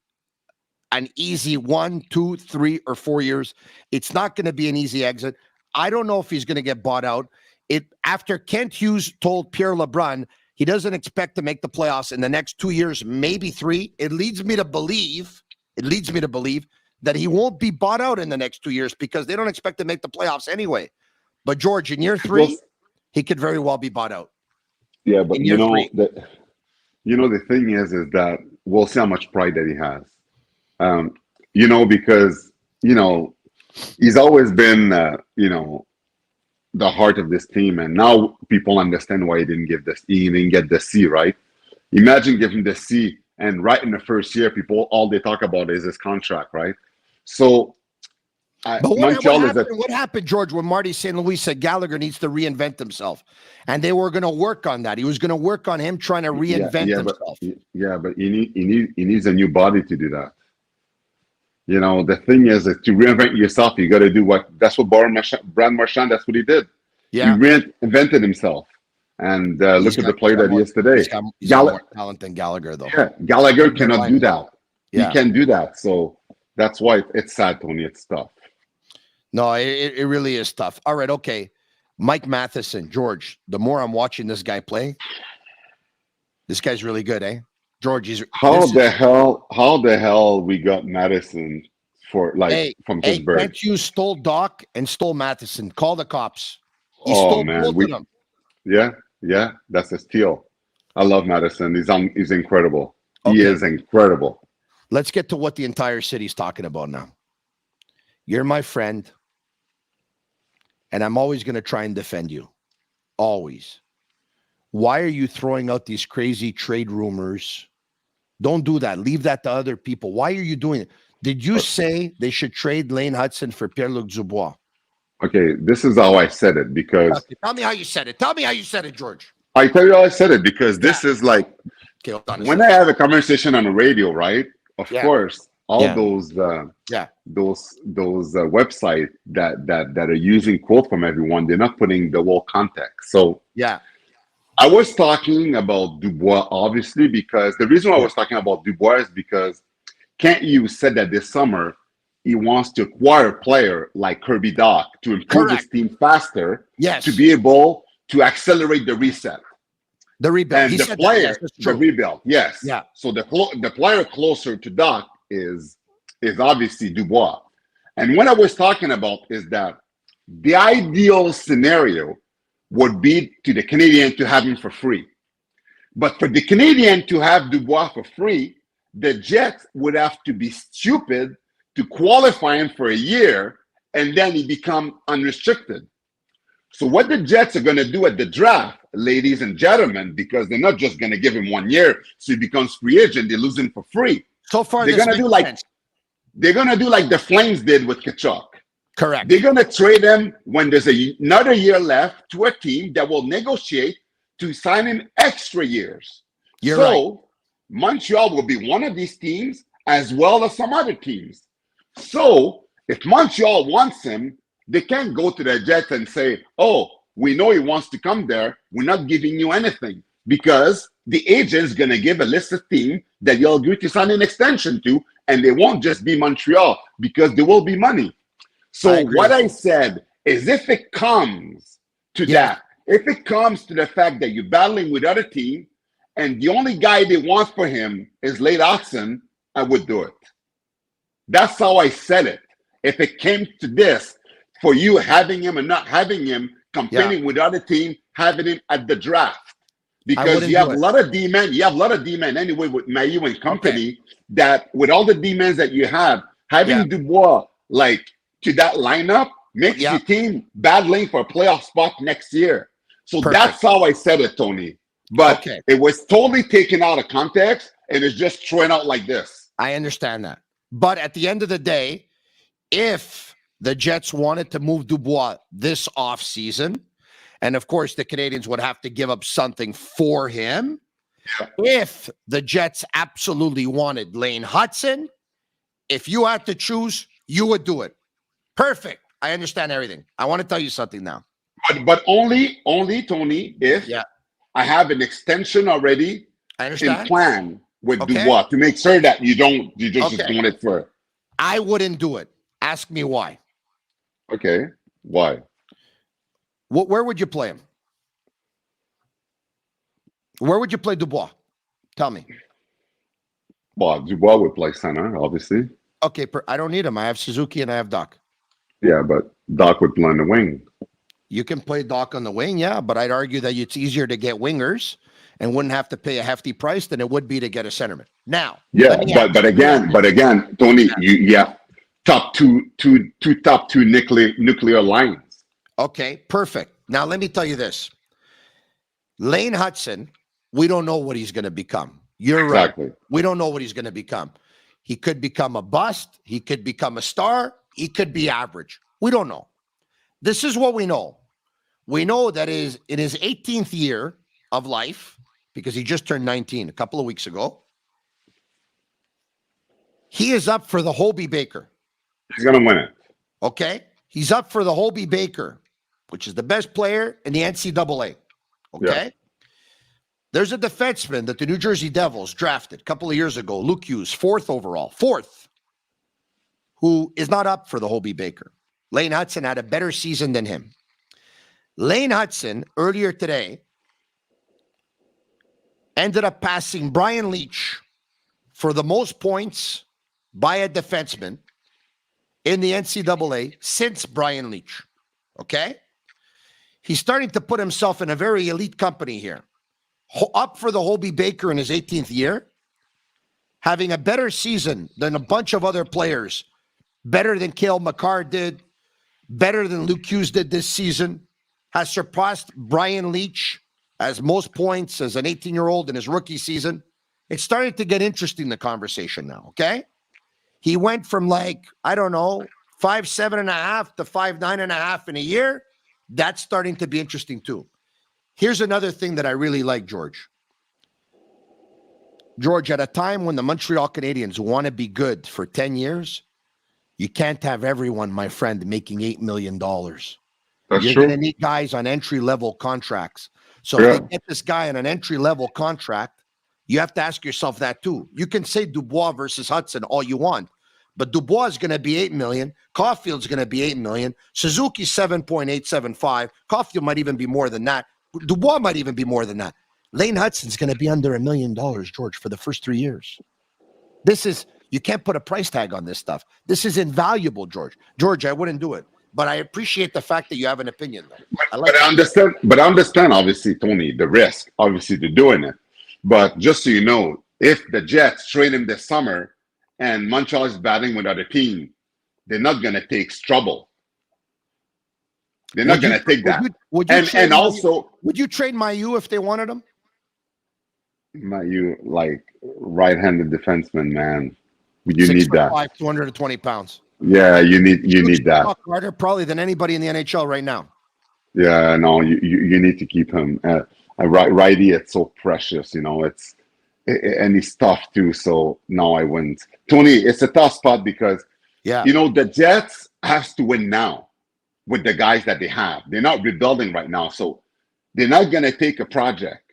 an easy 1, 2, 3, or 4 years. It's not going to be an easy exit. I don't know if he's going to get bought out. After Kent Hughes told Pierre LeBrun he doesn't expect to make the playoffs in the next 2 years, maybe 3. It leads me to believe that he won't be bought out in the next 2 years because they don't expect to make the playoffs anyway. But George, in year 3, he could very well be bought out. Yeah, but you know the thing is that we'll see how much pride that he has. You know, because, you know, he's always been, you know, the heart of this team. And now people understand why he didn't get the C, right? Imagine giving the C, and right in the first year, all they talk about is his contract, right? So, what happened, George, when Marty St. Louis said Gallagher needs to reinvent himself? And they were going to work on that. He was going to work on him trying to reinvent himself. But he needs a new body to do that. You know, the thing is that to reinvent yourself, you got to do that's what Brad Marchand, that's what he did. Yeah. He reinvented himself. And look at the player that he is today. He's got more talent than Gallagher, though. Yeah, Gallagher cannot do that. Yeah. He can't do that. So that's why it's sad, Tony. It's tough. No, it really is tough. All right, okay. Mike Matheson, George, the more I'm watching this guy play, this guy's really good, eh? George, how the hell we got Madison from Pittsburgh? Kent Hughes stole Dach and stole Matheson. Call the cops. He stole both of them. Yeah, that's a steal. I love Madison. He's incredible. Okay. He is incredible. Let's get to what the entire city's talking about now. You're my friend, and I'm always going to try and defend you. Always. Why are you throwing out these crazy trade rumors? Don't do that. Leave that to other people. Why are you doing it? Did you say they should trade Lane Hudson for Pierre-Luc Dubois? Okay, this is how I said it because... Okay, tell me how you said it. Tell me how you said it, George. I tell you, I said it because this is like Okay, hold on a when second. I have a conversation on the radio, right? Of course, all those websites that are using quote from everyone, they're not putting the whole context. So I was talking about Dubois, obviously, because the reason why I was talking about Dubois is because Kent Hughes said that this summer he wants to acquire a player like Kirby Dach to improve his team faster, to be able to accelerate the reset. The rebuild. And He the said player, that, the rebuild, yes. Yeah. So the player closer to Dach is obviously Dubois. And what I was talking about is that the ideal scenario would be to the Canadian to have him for free. But for the Canadian to have Dubois for free, the Jets would have to be stupid to qualify him for a year, and then he become unrestricted. So what the Jets are going to do at the draft, ladies and gentlemen, because they're not just going to give him 1 year, so he becomes free agent, they lose him for free. So far, they're going to do like the Flames did with Kachuk. Correct. They're going to trade him when there's another year left to a team that will negotiate to sign him extra years. You're right. Montreal will be one of these teams as well as some other teams. So if Montreal wants him, they can't go to the Jets and say, oh, we know he wants to come there. We're not giving you anything, because the agent's going to give a list of teams that you'll agree to sign an extension to, and they won't just be Montreal because there will be money. So what I said is, if it comes to that, if it comes to the fact that you're battling with other team and the only guy they want for him is Late Oxen, I would do it. That's how I said it. If it came to this, for you having him and not having him, complaining with other team, having him at the draft. Because you have a lot of D-men, anyway with Mayu and company, that with all the D-men that you have, having Dubois like to that lineup makes your team battling for a playoff spot next year. So that's how I said it, Tony. But it was totally taken out of context and it's just thrown out like this. I understand that. But at the end of the day, if the Jets wanted to move Dubois this offseason, and of course the Canadians would have to give up something for him. If the Jets absolutely wanted Lane Hudson, if you had to choose, you would do it. Perfect. I understand everything. I want to tell you something now. But only Tony, if I have an extension already in plan with Dubois to make sure that you just doing it for. I wouldn't do it. Ask me why. Okay. Why? Where would you play him? Where would you play Dubois? Tell me. Well, Dubois would play center, obviously. Okay, I don't need him. I have Suzuki and I have Dach. Yeah, but Dach would play on the wing. You can play Dach on the wing, but I'd argue that it's easier to get wingers and wouldn't have to pay a hefty price than it would be to get a centerman. Now, but again, Tony, you have top two nuclear lines. Okay, perfect. Now let me tell you this: Lane Hudson, we don't know what he's going to become. You're right. We don't know what he's going to become. He could become a bust. He could become a star. He could be average. We don't know. This is what we know. We know that is in his 18th year of life, because he just turned 19 a couple of weeks ago. He is up for the Hobey Baker. He's going to win it. Okay? He's up for the Hobey Baker, which is the best player in the NCAA. Okay? Yeah. There's a defenseman that the New Jersey Devils drafted a couple of years ago, Luke Hughes, 4th overall, who is not up for the Hobey Baker. Lane Hudson had a better season than him. Lane Hudson, earlier today, ended up passing Brian Leetch for the most points by a defenseman in the NCAA since Brian Leetch. Okay? He's starting to put himself in a very elite company here. Up for the Hobey Baker in his 18th year, having a better season than a bunch of other players, better than Cale Makar did, better than Luke Hughes did this season, has surpassed Brian Leetch as most points as an 18-year-old in his rookie season. It's starting to get interesting, the conversation now, okay? He went from 5'7.5" to 5'9.5" in a year. That's starting to be interesting too. Here's another thing that I really like, George. George, at a time when the Montreal Canadiens want to be good for 10 years, you can't have everyone, my friend, making $8 million. You're going to need guys on entry-level contracts. So if they get this guy on an entry-level contract, you have to ask yourself that too. You can say Dubois versus Hudson all you want, but Dubois is going to be $8 million. Caulfield's going to be $8 million. Suzuki 7.875. Caulfield might even be more than that. Dubois might even be more than that. Lane Hudson's going to be under $1 million, George, for the first 3 years. You can't put a price tag on this stuff. This is invaluable, George. George, I wouldn't do it, but I appreciate the fact that you have an opinion. I understand, obviously, Tony, the risk, obviously, to doing it. But just so you know, if the Jets trade him this summer and Montreal is batting with other team, they're not going to take trouble. They're not going to take that. Would you trade Mailloux if they wanted him? Mailloux, like right-handed defenseman, man. You need that. 6'5", 220 pounds. Yeah, you need that. Harder probably than anybody in the NHL right now. Yeah, no, you need to keep him. Righty, it's so precious, and he's tough too. So no, I wouldn't. Tony, it's a tough spot because the Jets has to win now with the guys that they have. They're not rebuilding right now, so they're not gonna take a project.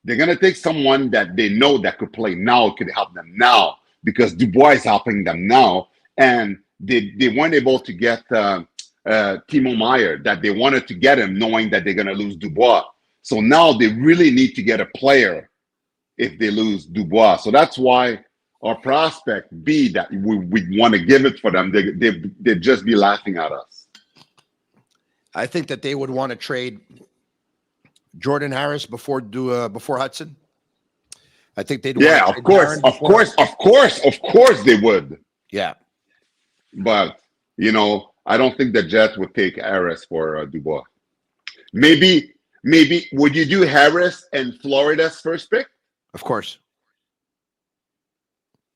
They're gonna take someone that they know that could play now, could help them now, because Dubois is helping them now, and they weren't able to get Timo Meier that they wanted to get him, knowing that they're gonna lose Dubois. So now they really need to get a player if they lose Dubois. So that's why our prospect B that we want to give it for them. They'd just be laughing at us. I think that they would want to trade Jordan Harris before Hudson. I think they'd. Yeah, of course they would. Yeah, but I don't think the Jets would take Harris for Dubois. Maybe would you do Harris and Florida's first pick? Of course.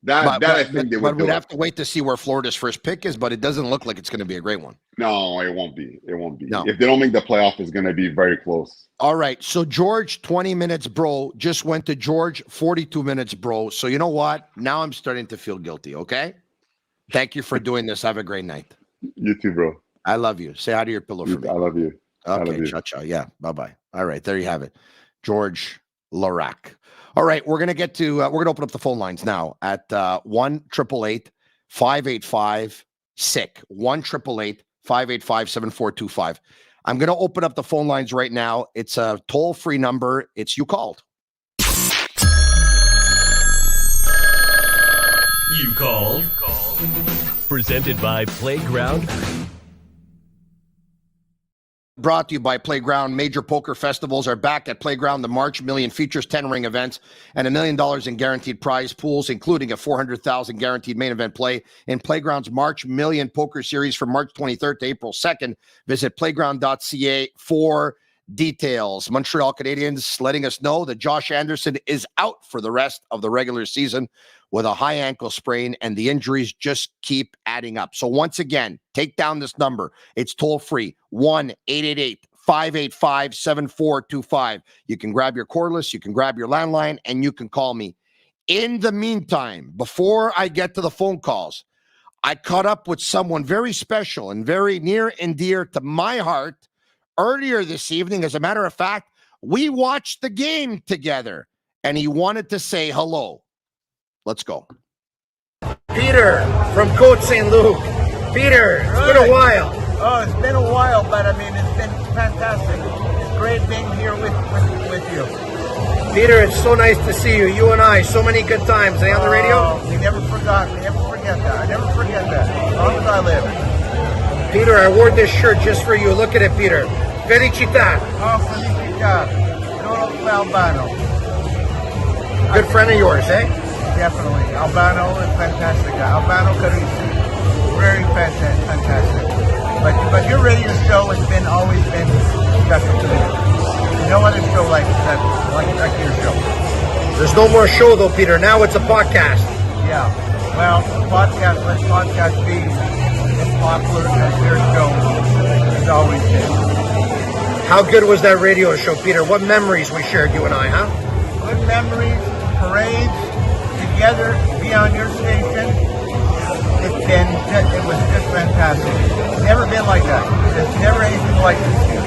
I think they would. But we'd have to wait to see where Florida's first pick is. But it doesn't look like it's going to be a great one. No, it won't be. It won't be. No. If they don't make the playoff, it's going to be very close. All right. So George, 20 minutes, bro, just went to George, 42 minutes, bro. So you know what? Now I'm starting to feel guilty. Okay. Thank you for doing this. Have a great night. You too, bro. I love you. Say hi to your pillow for me. I love you. Okay, cha-cha. Yeah, bye-bye. All right, there you have it. George Laraque. All right, we're going to we're going to open up the phone lines now at 1-888-585-SICK, 1-888-585-7425. I'm going to open up the phone lines right now. It's a toll-free number. It's you called. You called. Presented by Playground. Brought to you by Playground. Major poker festivals are back at Playground. The March Million features 10 ring events and $1 million in guaranteed prize pools, including a $400,000 guaranteed main event play in Playground's March Million Poker Series from March 23rd to April 2nd. Visit playground.ca for details. Montreal Canadiens letting us know that Josh Anderson is out for the rest of the regular season with a high ankle sprain, and the injuries just keep adding up. So once again, take down this number. It's toll free, 1-888-585-7425. You can grab your cordless, you can grab your landline, and you can call me. In the meantime, before I get to the phone calls, I caught up with someone very special and very near and dear to my heart earlier this evening. As a matter of fact, we watched the game together, and he wanted to say hello. Let's go. Peter from Côte St. Luc. Peter, it's been a while. Oh, it's been a while, but I mean, it's been fantastic. It's great being here with you. Peter, it's so nice to see you. You and I, so many good times. On the radio? We never forgot. We never forget that. I never forget that. As long as I live. Peter, I wore this shirt just for you. Look at it, Peter. Felicità. Oh, felicità. Loro Albano. Good friend of yours, eh? Definitely. Albano is fantastic. Albano Carisi. Very fantastic. But your radio show has always been special to me. No other show like that, like your show. There's no more show though, Peter. Now it's a podcast. Yeah. Well, let podcast be as popular as their show has always been. How good was that radio show, Peter? What memories we shared, you and I, huh? Good memories, parades, together, be on your station. It was just fantastic. Never been like that. There's never anything like this here.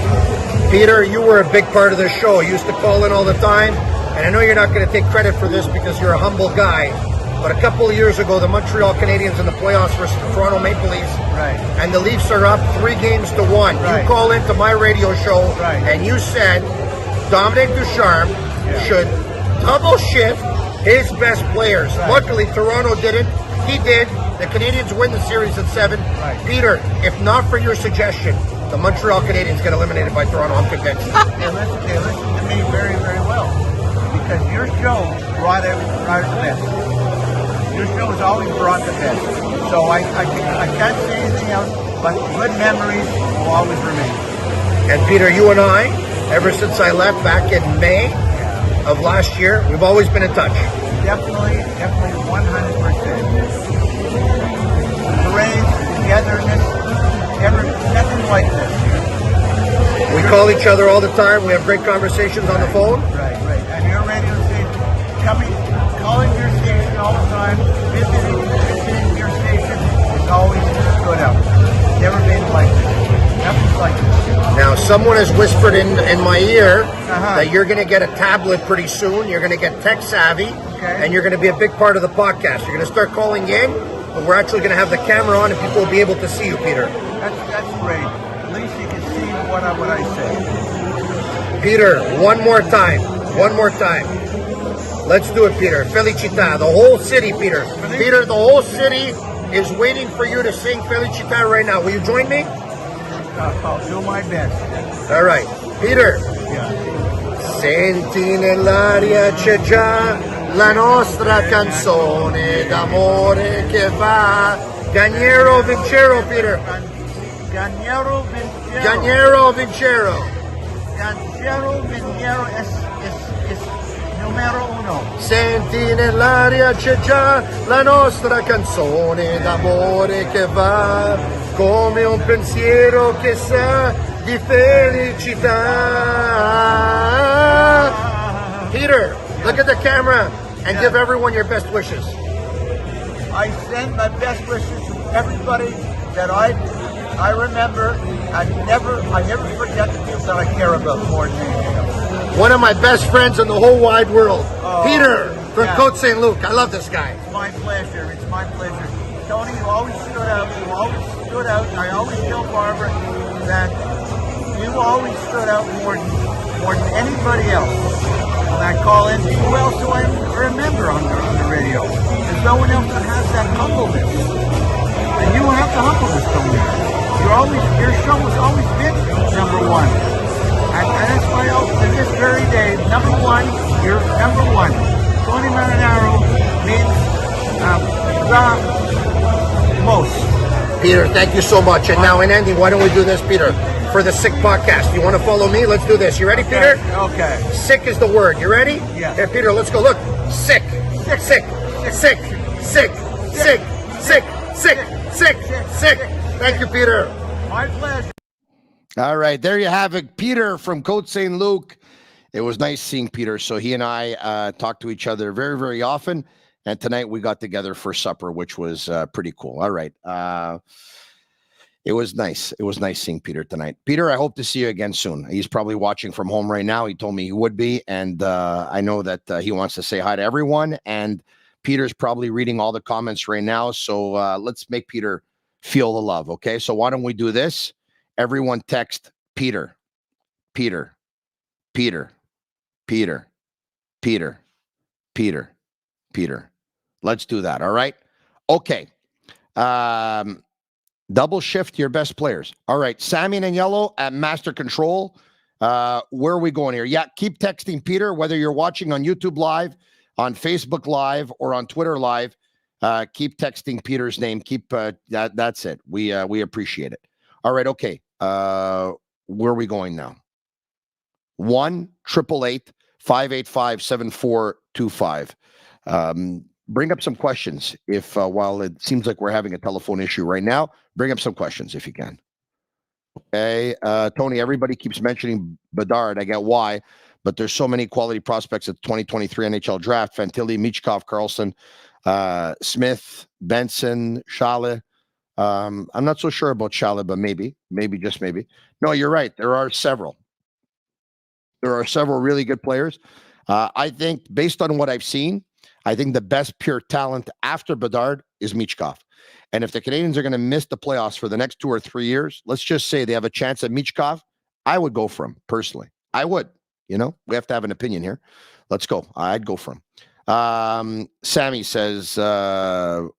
Peter, you were a big part of the show. You used to call in all the time, and I know you're not going to take credit for this because you're a humble guy, but a couple of years ago, the Montreal Canadiens in the playoffs versus the Toronto Maple Leafs, right, and the Leafs are up 3-1. Right. You call into my radio show, right, and you said Dominic Ducharme should double shift his best players. Right. Luckily, Toronto didn't. He did. The Canadiens win the series at 7. Right. Peter, if not for your suggestion, the Montreal Canadiens get eliminated by Toronto. I'm convinced. listen to me very, very well. Because your show brought the best. Your show has always brought the best. So I can't say anything else, but good memories will always remain. And Peter, you and I, ever since I left back in May of last year, we've always been in touch. Definitely 100%. Parades, togetherness, nothing like this. We call each other all the time. We have great conversations on the phone. Right. And your radio station, calling your station all the time, visiting your station, it's always good out. Never been like this. Nothing like this. Now, someone has whispered in my ear that you're going to get a tablet pretty soon. You're going to get tech savvy, and you're going to be a big part of the podcast. You're going to start calling in, but we're actually going to have the camera on and people will be able to see you, Peter. That's great. At least you can see what I say. Peter, one more time. Let's do it, Peter. Felicita, the whole city, Peter. Peter, the whole city is waiting for you to sing Felicita right now. Will you join me? I'll do my best. All right. Peter. Senti nell'aria c'è già la nostra canzone d'amore che va. Gagnero vincero, Peter. Gagnero vincero. Gagnero vincero. Gagnero vincero es numero 1. Senti nell'aria c'è già la nostra canzone d'amore che va come un pensiero che sa di felicità. Peter, look at the camera and give everyone your best wishes. I send my best wishes to everybody that I remember. I never forget the people that I care about more than anything else. One of my best friends in the whole wide world, Peter from Côte St. Luc. I love this guy. It's my pleasure. Tony, you always stood out. I always tell Barbara that you always stood out more than anybody else. When I call in, who else do I remember on the radio? There's no one else that has that humbleness. And you have the humbleness, Tony. Your show has always been number 1. And that's why to this very day, number 1, you're number 1. Tony Marinaro means the most. Peter, thank you so much. And now in ending, why don't we do this, Peter? For the Sick podcast. You want to follow me? Let's do this. You ready, Peter? Okay. Sick is the word. You ready? Yeah. Here, Peter, let's go. Look. Sick. Sick. Sick. Sick. Sick. Sick. Sick. Sick. Sick. Thank you, Peter. My pleasure. All right. There you have it. Peter from Côte St. Luc. It was nice seeing Peter. So he and I talk to each other very, very often. And tonight we got together for supper, which was pretty cool. All right. It was nice. It was nice seeing Peter tonight. Peter, I hope to see you again soon. He's probably watching from home right now. He told me he would be. And I know that he wants to say hi to everyone. And Peter's probably reading all the comments right now. So let's make Peter feel the love. Okay. So why don't we do this? Everyone text Peter, Peter, Peter, Peter, Peter, Peter, Peter. Let's do that. All right. Okay. Double shift your best players. All right. Sammy and Yellow at Master Control. Where are we going here? Yeah. Keep texting Peter, whether you're watching on YouTube Live, on Facebook Live, or on Twitter Live. Keep texting Peter's name. Keep that's it. We appreciate it. All right. Okay. Where are we going now? 1-888-585-7425. Bring up some questions if while it seems like we're having a telephone issue right now, bring up some questions if you can. Okay. Tony, everybody keeps mentioning Bedard. I get why, but there's so many quality prospects at the 2023 NHL draft. Fantilli, Michkov, Carlson, Smith, Benson, Schale. I'm not so sure about Schale, but maybe, just maybe. No, you're right. There are several really good players. I think based on what I've seen, I think the best pure talent after Bedard is Michkov. And if the Canadiens are going to miss the playoffs for the next 2 or 3 years, let's just say they have a chance at Michkov, I would go for him personally. I would. We have to have an opinion here. Let's go. I'd go for him. Sammy says,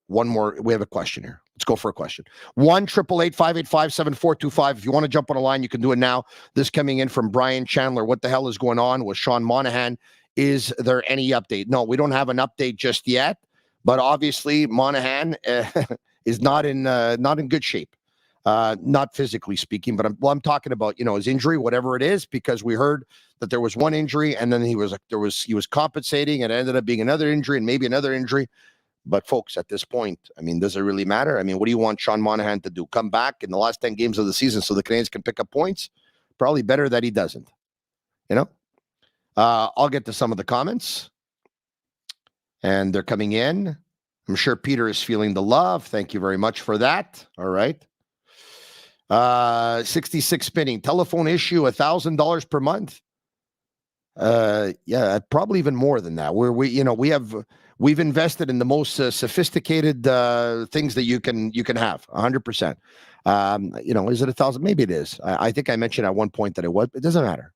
one more. We have a question here. Let's go for a question. 1-888-585-7425. If you want to jump on a line, you can do it now. This coming in from Brian Chandler. What the hell is going on with Sean Monahan? Is there any update? No, we don't have an update just yet, but obviously Monahan is not in good shape. Not physically speaking, but I'm talking about, his injury, whatever it is, because we heard that there was one injury and then he was compensating and it ended up being another injury and maybe another injury. But folks, at this point, does it really matter? What do you want Sean Monahan to do? Come back in the last 10 games of the season so the Canadiens can pick up points? Probably better that he doesn't. I'll get to some of the comments and they're coming in. I'm sure Peter is feeling the love. Thank you very much for that. All right. 66 spinning. Telephone issue, $1,000 per month. Yeah, probably even more than that. We've invested in the most sophisticated things that you can have. 100%. Is it 1,000? Maybe it is. I think I mentioned at one point that it was. It doesn't matter.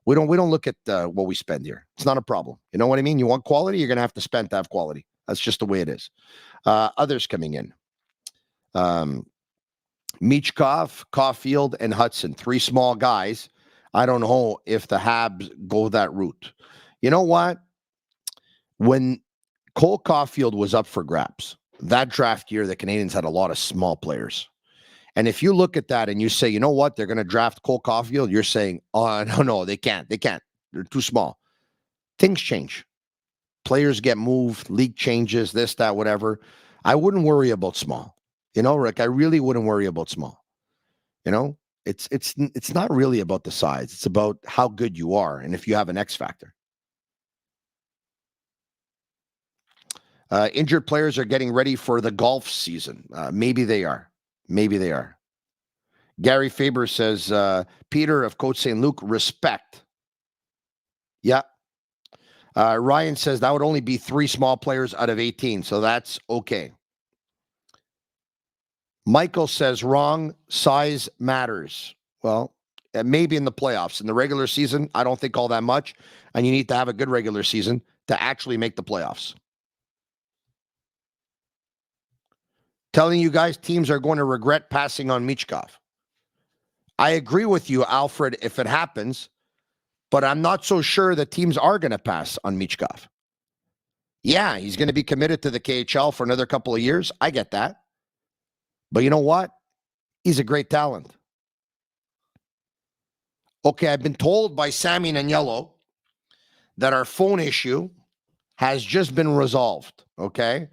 We don't look at what we spend here. It's not a problem. You know what I mean? You want quality, you're gonna have to spend to have quality. That's just the way it is. Others coming in. Michkov, Caulfield, and Hudson, 3 small guys. I don't know if the Habs go that route. You know what? When Cole Caulfield was up for grabs, that draft year, the Canadiens had a lot of small players. And if you look at that and you say, you know what, they're going to draft Cole Caulfield, you're saying, oh, no, they can't. They're too small. Things change. Players get moved, league changes, this, that, whatever. I wouldn't worry about small. Rick, I really wouldn't worry about small. It's not really about the size. It's about how good you are and if you have an X factor. Injured players are getting ready for the golf season. Maybe they are. Gary Faber says, Peter of Côte St. Luc, respect. Yeah. Ryan says that would only be 3 small players out of 18, so that's okay. Michael says, wrong, size matters. Well, maybe in the playoffs. In the regular season, I don't think all that much, and you need to have a good regular season to actually make the playoffs. Telling you guys, teams are going to regret passing on Michkov. I agree with you, Alfred, if it happens, but I'm not so sure that teams are going to pass on Michkov. Yeah, he's going to be committed to the KHL for another couple of years. I get that. But you know what? He's a great talent. Okay, I've been told by Sammy Naniello that our phone issue has just been resolved, okay?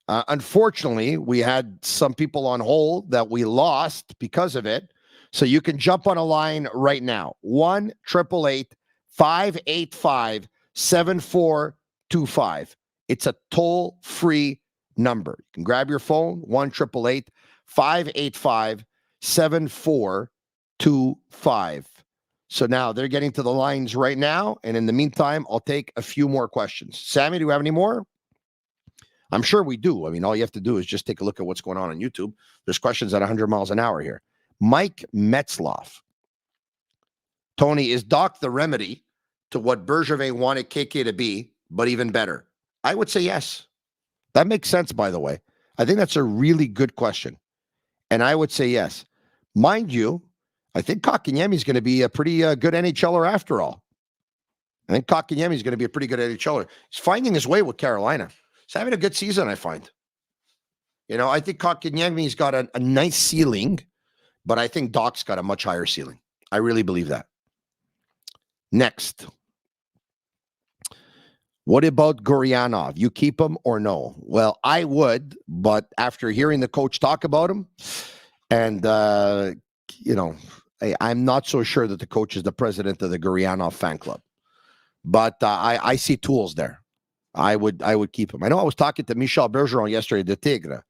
Unfortunately, we had some people on hold that we lost because of it. So you can jump on a line right now. 1-888-585-7425. It's a toll-free number. You can grab your phone, 1-888-585-7425. So now they're getting to the lines right now. And in the meantime, I'll take a few more questions. Sammy, do we have any more? I'm sure we do. All you have to do is just take a look at what's going on YouTube. There's questions at 100 miles an hour here. Mike Metzloff. Tony, is Dach the remedy to what Bergevin wanted KK to be, but even better? I would say yes. That makes sense, by the way. I think that's a really good question. And I would say yes. Mind you, I think Kotkaniemi is going to be a pretty good NHLer after all. I think Kotkaniemi is going to be a pretty good NHLer. He's finding his way with Carolina. He's having a good season, I find. I think Kotkaniemi's got a nice ceiling, but I think Dach's got a much higher ceiling. I really believe that. Next. What about Gurianov? You keep him or no? Well, I would, but after hearing the coach talk about him, and, I'm not so sure that the coach is the president of the Gurianov fan club, but I see tools there. I would keep him. I know I was talking to Michel Bergeron yesterday, the Tigre,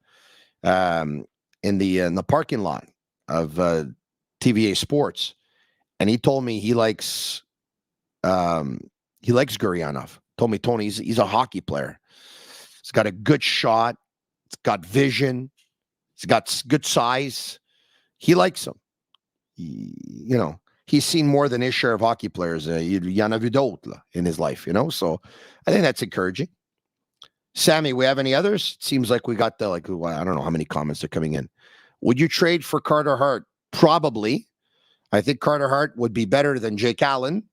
in the parking lot of TVA Sports, and he told me he likes Gurianov. Told me, Tony, he's a hockey player. He's got a good shot. He's got vision. He's got good size. He likes him. He's seen more than his share of hockey players. Y en a vu d'autres in his life, So I think that's encouraging. Sammy, we have any others? It seems like we got I don't know how many comments are coming in. Would you trade for Carter Hart? Probably. I think Carter Hart would be better than Jake Allen,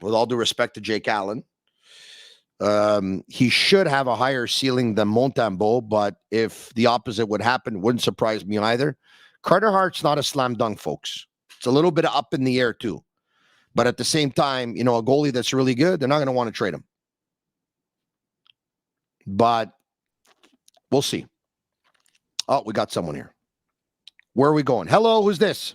with all due respect to Jake Allen. He should have a higher ceiling than Montembeault, but if the opposite would happen, it wouldn't surprise me either. Carter Hart's not a slam dunk, folks. It's a little bit up in the air, too. But at the same time, a goalie that's really good, they're not going to want to trade him. But we'll see. Oh, we got someone here. Where are we going? Hello, who's this?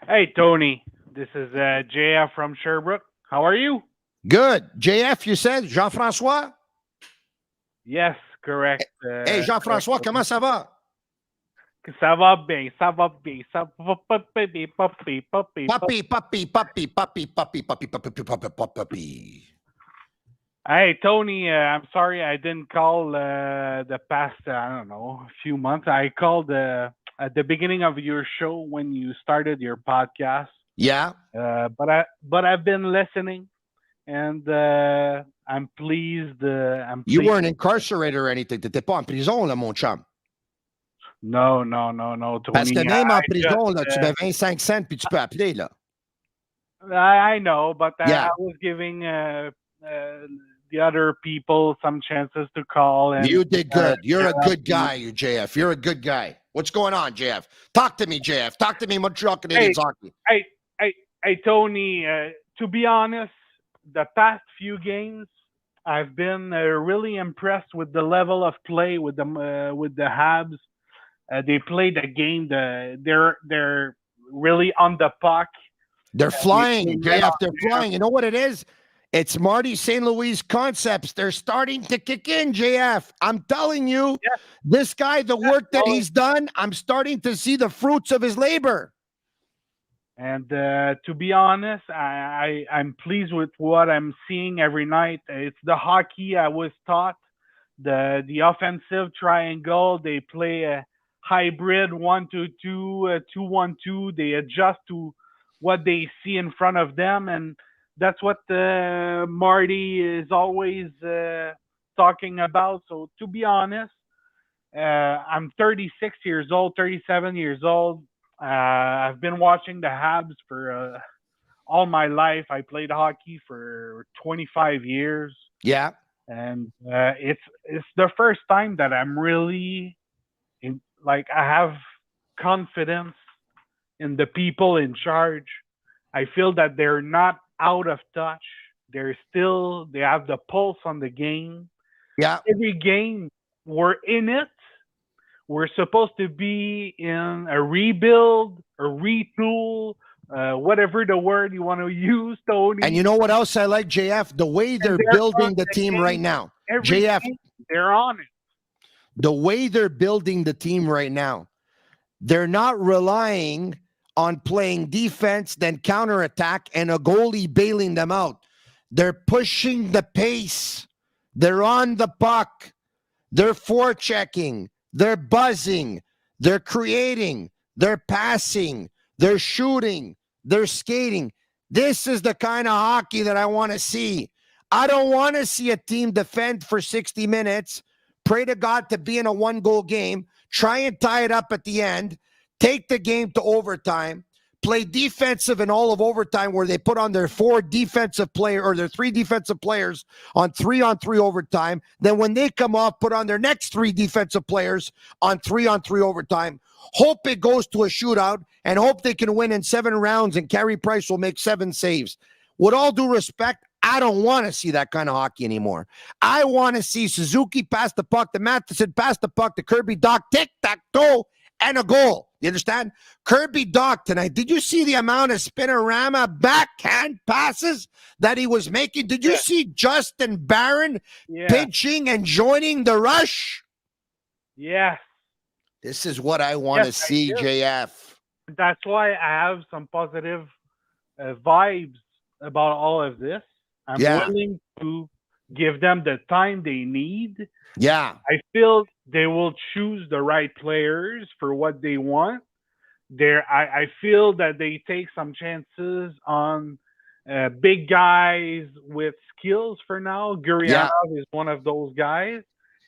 Hey, Tony. This is JF from Sherbrooke. How are you? Good. JF, you said? Jean-François? Yes, correct. Hey, Jean-François, comment ça va? Ça va bien, ça va bien, ça va papi. Hey, Tony, I'm sorry I didn't call the past, a few months. I called at the beginning of your show when you started your podcast. Yeah. But I've been listening, and I'm pleased. You weren't incarcerated or anything. T'étais pas en prison, là, mon chum. No, Tony. Parce que même en prison, là, tu mets 25 cents puis tu peux appeler, là. I know, but yeah. I was giving the other people some chances to call. And, you did good. You're a good guy, you JF. You're a good guy. What's going on, JF? Talk to me, JF. Talk to me, Montreal Canadiens hockey. Hey, Tony, to be honest, the past few games, I've been really impressed with the level of play with the Habs. They played the game. They're really on the puck. They're flying, JF. They're flying. You know what it is? It's Marty St. Louis concepts. They're starting to kick in, JF. I'm telling you, this guy, the work that he's done, I'm starting to see the fruits of his labor. And to be honest, I'm pleased with what I'm seeing every night. It's the hockey I was taught. The offensive triangle, they play a hybrid 1-2-2, 2-1-2. They adjust to what they see in front of them, and that's what Marty is always talking about. So to be honest, I'm 36 years old, 37 years old. I've been watching the Habs for all my life. I played hockey for 25 years. Yeah. And it's the first time that I'm really I have confidence in the people in charge. I feel that they're not out of touch. They have the pulse on the game. Yeah. Every game we're in it. We're supposed to be in a rebuild, a retool, whatever the word you want to use, Tony. And you know what else I like, JF? The way they're building the team right now. JF, they're on it. The way they're building the team right now, they're not relying on playing defense, then counterattack, and a goalie bailing them out. They're pushing the pace. They're on the puck. They're forechecking. They're buzzing. They're creating. They're passing. They're shooting. They're skating. This is the kind of hockey that I want to see. I don't want to see a team defend for 60 minutes, pray to God to be in a one-goal game, try and tie it up at the end, take the game to overtime, play defensive in all of overtime where they put on their their three defensive players on 3-on-3 overtime. Then when they come off, put on their next three defensive players on 3-on-3 overtime. Hope it goes to a shootout and hope they can win in 7 rounds and Carey Price will make 7 saves. With all due respect, I don't want to see that kind of hockey anymore. I want to see Suzuki pass the puck to Matheson, pass the puck to Kirby, Dach, tic-tac-toe, and a goal. You understand? Kirby Dach tonight. Did you see the amount of spinorama backhand passes that he was making? Did you see Justin Barron pitching and joining the rush? Yes. This is what I want to see, JF. That's why I have some positive vibes about all of this. I'm willing to give them the time they need. Yeah. I feel they will choose the right players for what they want. I feel that they take some chances on big guys with skills for now. Gurianov is one of those guys.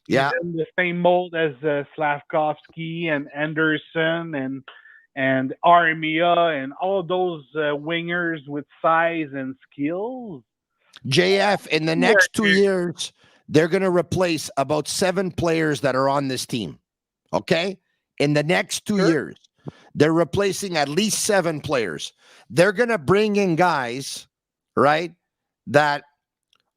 He's in the same mold as Slavkovsky and Anderson and Armia and all those wingers with size and skills. JF, in the next 2 years, they're going to replace about 7 players that are on this team. Okay? In the next 2 years, they're replacing at least 7 players. They're going to bring in guys, right, that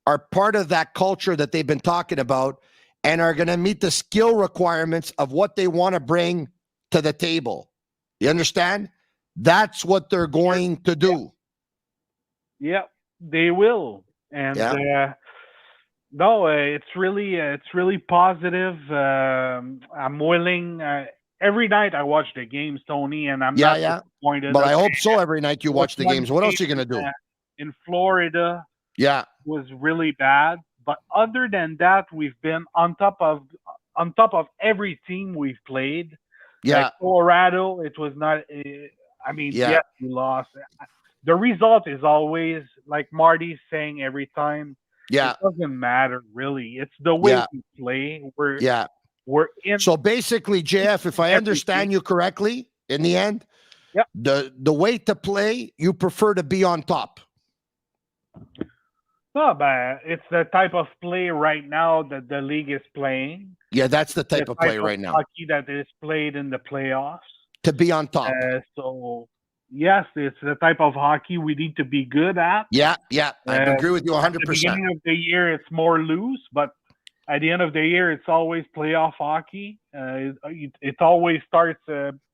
are part of that culture that they've been talking about and are going to meet the skill requirements of what they want to bring to the table. You understand? That's what they're going to do. Yeah, they will. And no, it's really positive. I'm willing. Every night I watch the games, Tony, and I'm not disappointed. But I hope so. Every night you watch the games. What else are you going to do? In Florida, was really bad. But other than that, we've been on top of every team we've played. Yeah, like Colorado, it was not. I mean, yes, we lost. The result is always like Marty's saying every time. Yeah, it doesn't matter really. It's the way we play. We're in. So basically, JF, if I understand you correctly, in the end, the way to play, you prefer to be on top. No, but it's the type of play right now that the league is playing. Yeah, that's the type of play right now. Hockey that is played in the playoffs. To be on top. So, yes, it's the type of hockey we need to be good at. Yeah, I agree with you 100%. At the beginning of the year, it's more loose, but at the end of the year, it's always playoff hockey. It always starts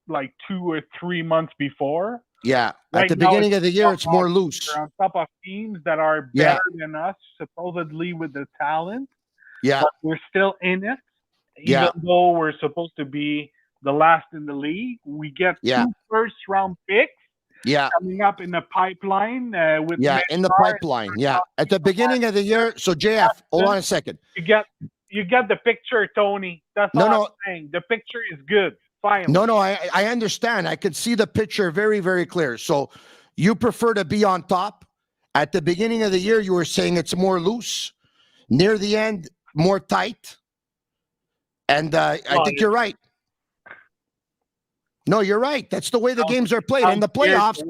like 2 or 3 months before. Yeah, at the beginning of the year, it's more loose. We're on top of teams that are better than us, supposedly with the talent. Yeah. But we're still in it. Even though we're supposed to be the last in the league, we get 2 first-round picks coming up in the pipeline. In the pipeline, At the beginning of the year, so JF, hold on a second. You get the picture, Tony. That's all I'm saying. The picture is good. Finally. No, I understand. I could see the picture very, very clear. So you prefer to be on top. At the beginning of the year, you were saying it's more loose. Near the end, more tight. And I think you're right. No, you're right. That's the way the games are played. In the playoffs,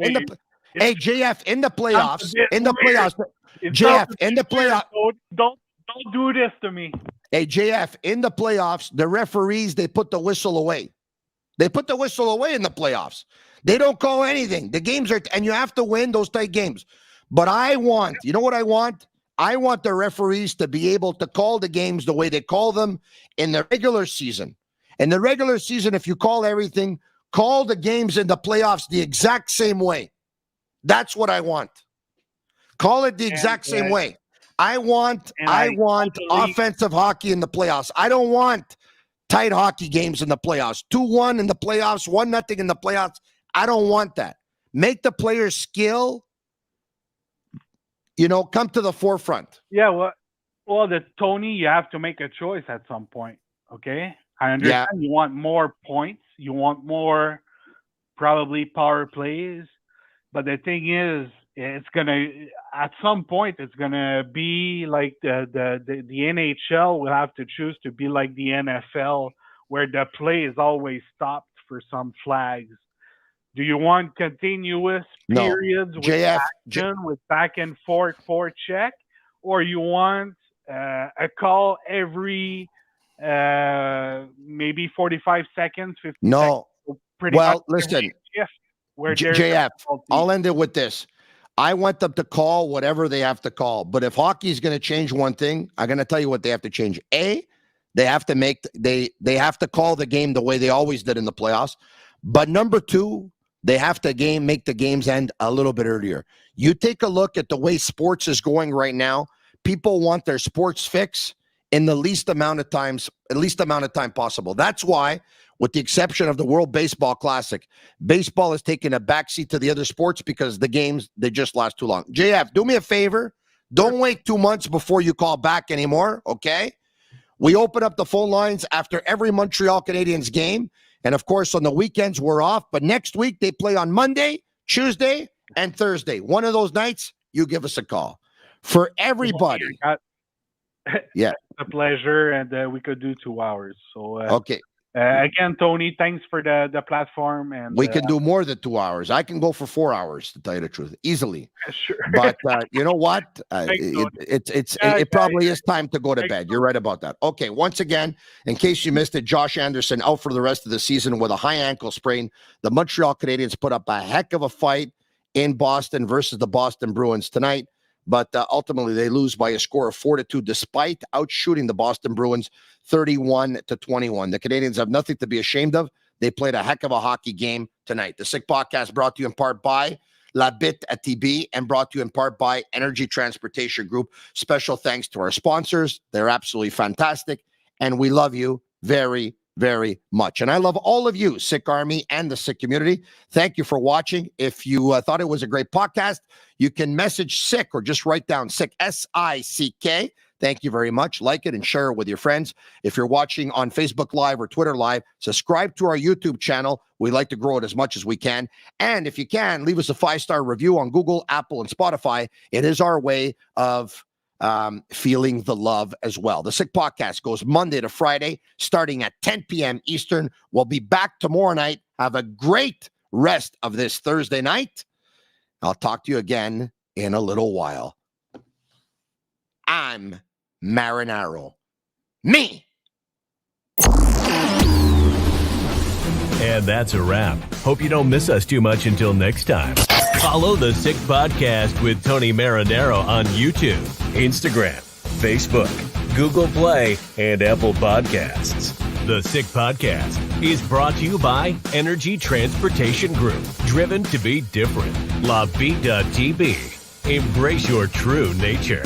hey, JF, in the playoffs, JF, in the playoffs. Don't do this to me. Hey, JF, in the playoffs, the referees, they put the whistle away. They put the whistle away in the playoffs. They don't call anything. The games are, and you have to win those tight games. But you know what I want? I want the referees to be able to call the games the way they call them in the regular season. In the regular season, if you call everything, call the games in the playoffs the exact same way. That's what I want. Call it the exact same way. I want offensive hockey in the playoffs. I don't want tight hockey games in the playoffs. 2-1 in the playoffs, 1-0 in the playoffs. I don't want that. Make the players' skill, come to the forefront. Yeah, well, Tony, you have to make a choice at some point, okay? I understand you want more points. You want more, probably, power plays. But the thing is, at some point, it's going to be like the NHL will have to choose to be like the NFL, where the play is always stopped for some flags. Do you want continuous periods with action, with back and forth check, or you want a call every maybe 45 seconds, 50 seconds? Listen, JF, I'll end it with this. I want them to call whatever they have to call. But if hockey is going to change one thing, I'm going to tell you what they have to change. A, They have to they have to call the game the way they always did in the playoffs. But number two, they have to make the games end a little bit earlier. You take a look at the way sports is going right now. People want their sports fix in the least amount of time possible. That's why, with the exception of the World Baseball Classic, baseball has taken a backseat to the other sports because the games, they just last too long. JF, do me a favor. Don't wait 2 months before you call back anymore, okay? We open up the phone lines after every Montreal Canadiens game. And, of course, on the weekends, we're off. But next week, they play on Monday, Tuesday, and Thursday. One of those nights, you give us a call. For everybody. Yeah. A pleasure, and we could do 2 hours. So, okay. Again, Tony, thanks for the platform. And we can do more than 2 hours. I can go for 4 hours, to tell you the truth, easily. Sure. But you know what? It probably is time to go to bed. You're right about that. Okay, once again, in case you missed it, Josh Anderson out for the rest of the season with a high ankle sprain. The Montreal Canadiens put up a heck of a fight in Boston versus the Boston Bruins tonight. But ultimately, they lose by a score of 4-2, despite outshooting the Boston Bruins 31-21. The Canadiens have nothing to be ashamed of. They played a heck of a hockey game tonight. The Sick Podcast brought to you in part by Bittt at Tibi and brought to you in part by Energy Transportation Group. Special thanks to our sponsors. They're absolutely fantastic, and we love you very, very much. And I love all of you, Sick Army and the Sick community. Thank you for watching. If you thought it was a great podcast, you can message Sick or just write down Sick, S-I-C-K. Thank you very much. Like it and share it with your friends. If you're watching on Facebook Live or Twitter Live, subscribe to our YouTube channel. We like to grow it as much as we can. And if you can, leave us a 5-star review on Google, Apple, and Spotify. It is our way of feeling the love as well. The Sick Podcast goes Monday to Friday, starting at 10 p.m. Eastern. We'll be back tomorrow night. Have a great rest of this Thursday night. I'll talk to you again in a little while. I'm Marinaro. Me. And that's a wrap. Hope you don't miss us too much until next time. Follow the Sick Podcast with Tony Marinaro on YouTube, Instagram, Facebook, Google Play, and Apple Podcasts. The Sick Podcast is brought to you by Energy Transportation Group. Driven to be different. La Vida TB. Embrace your true nature.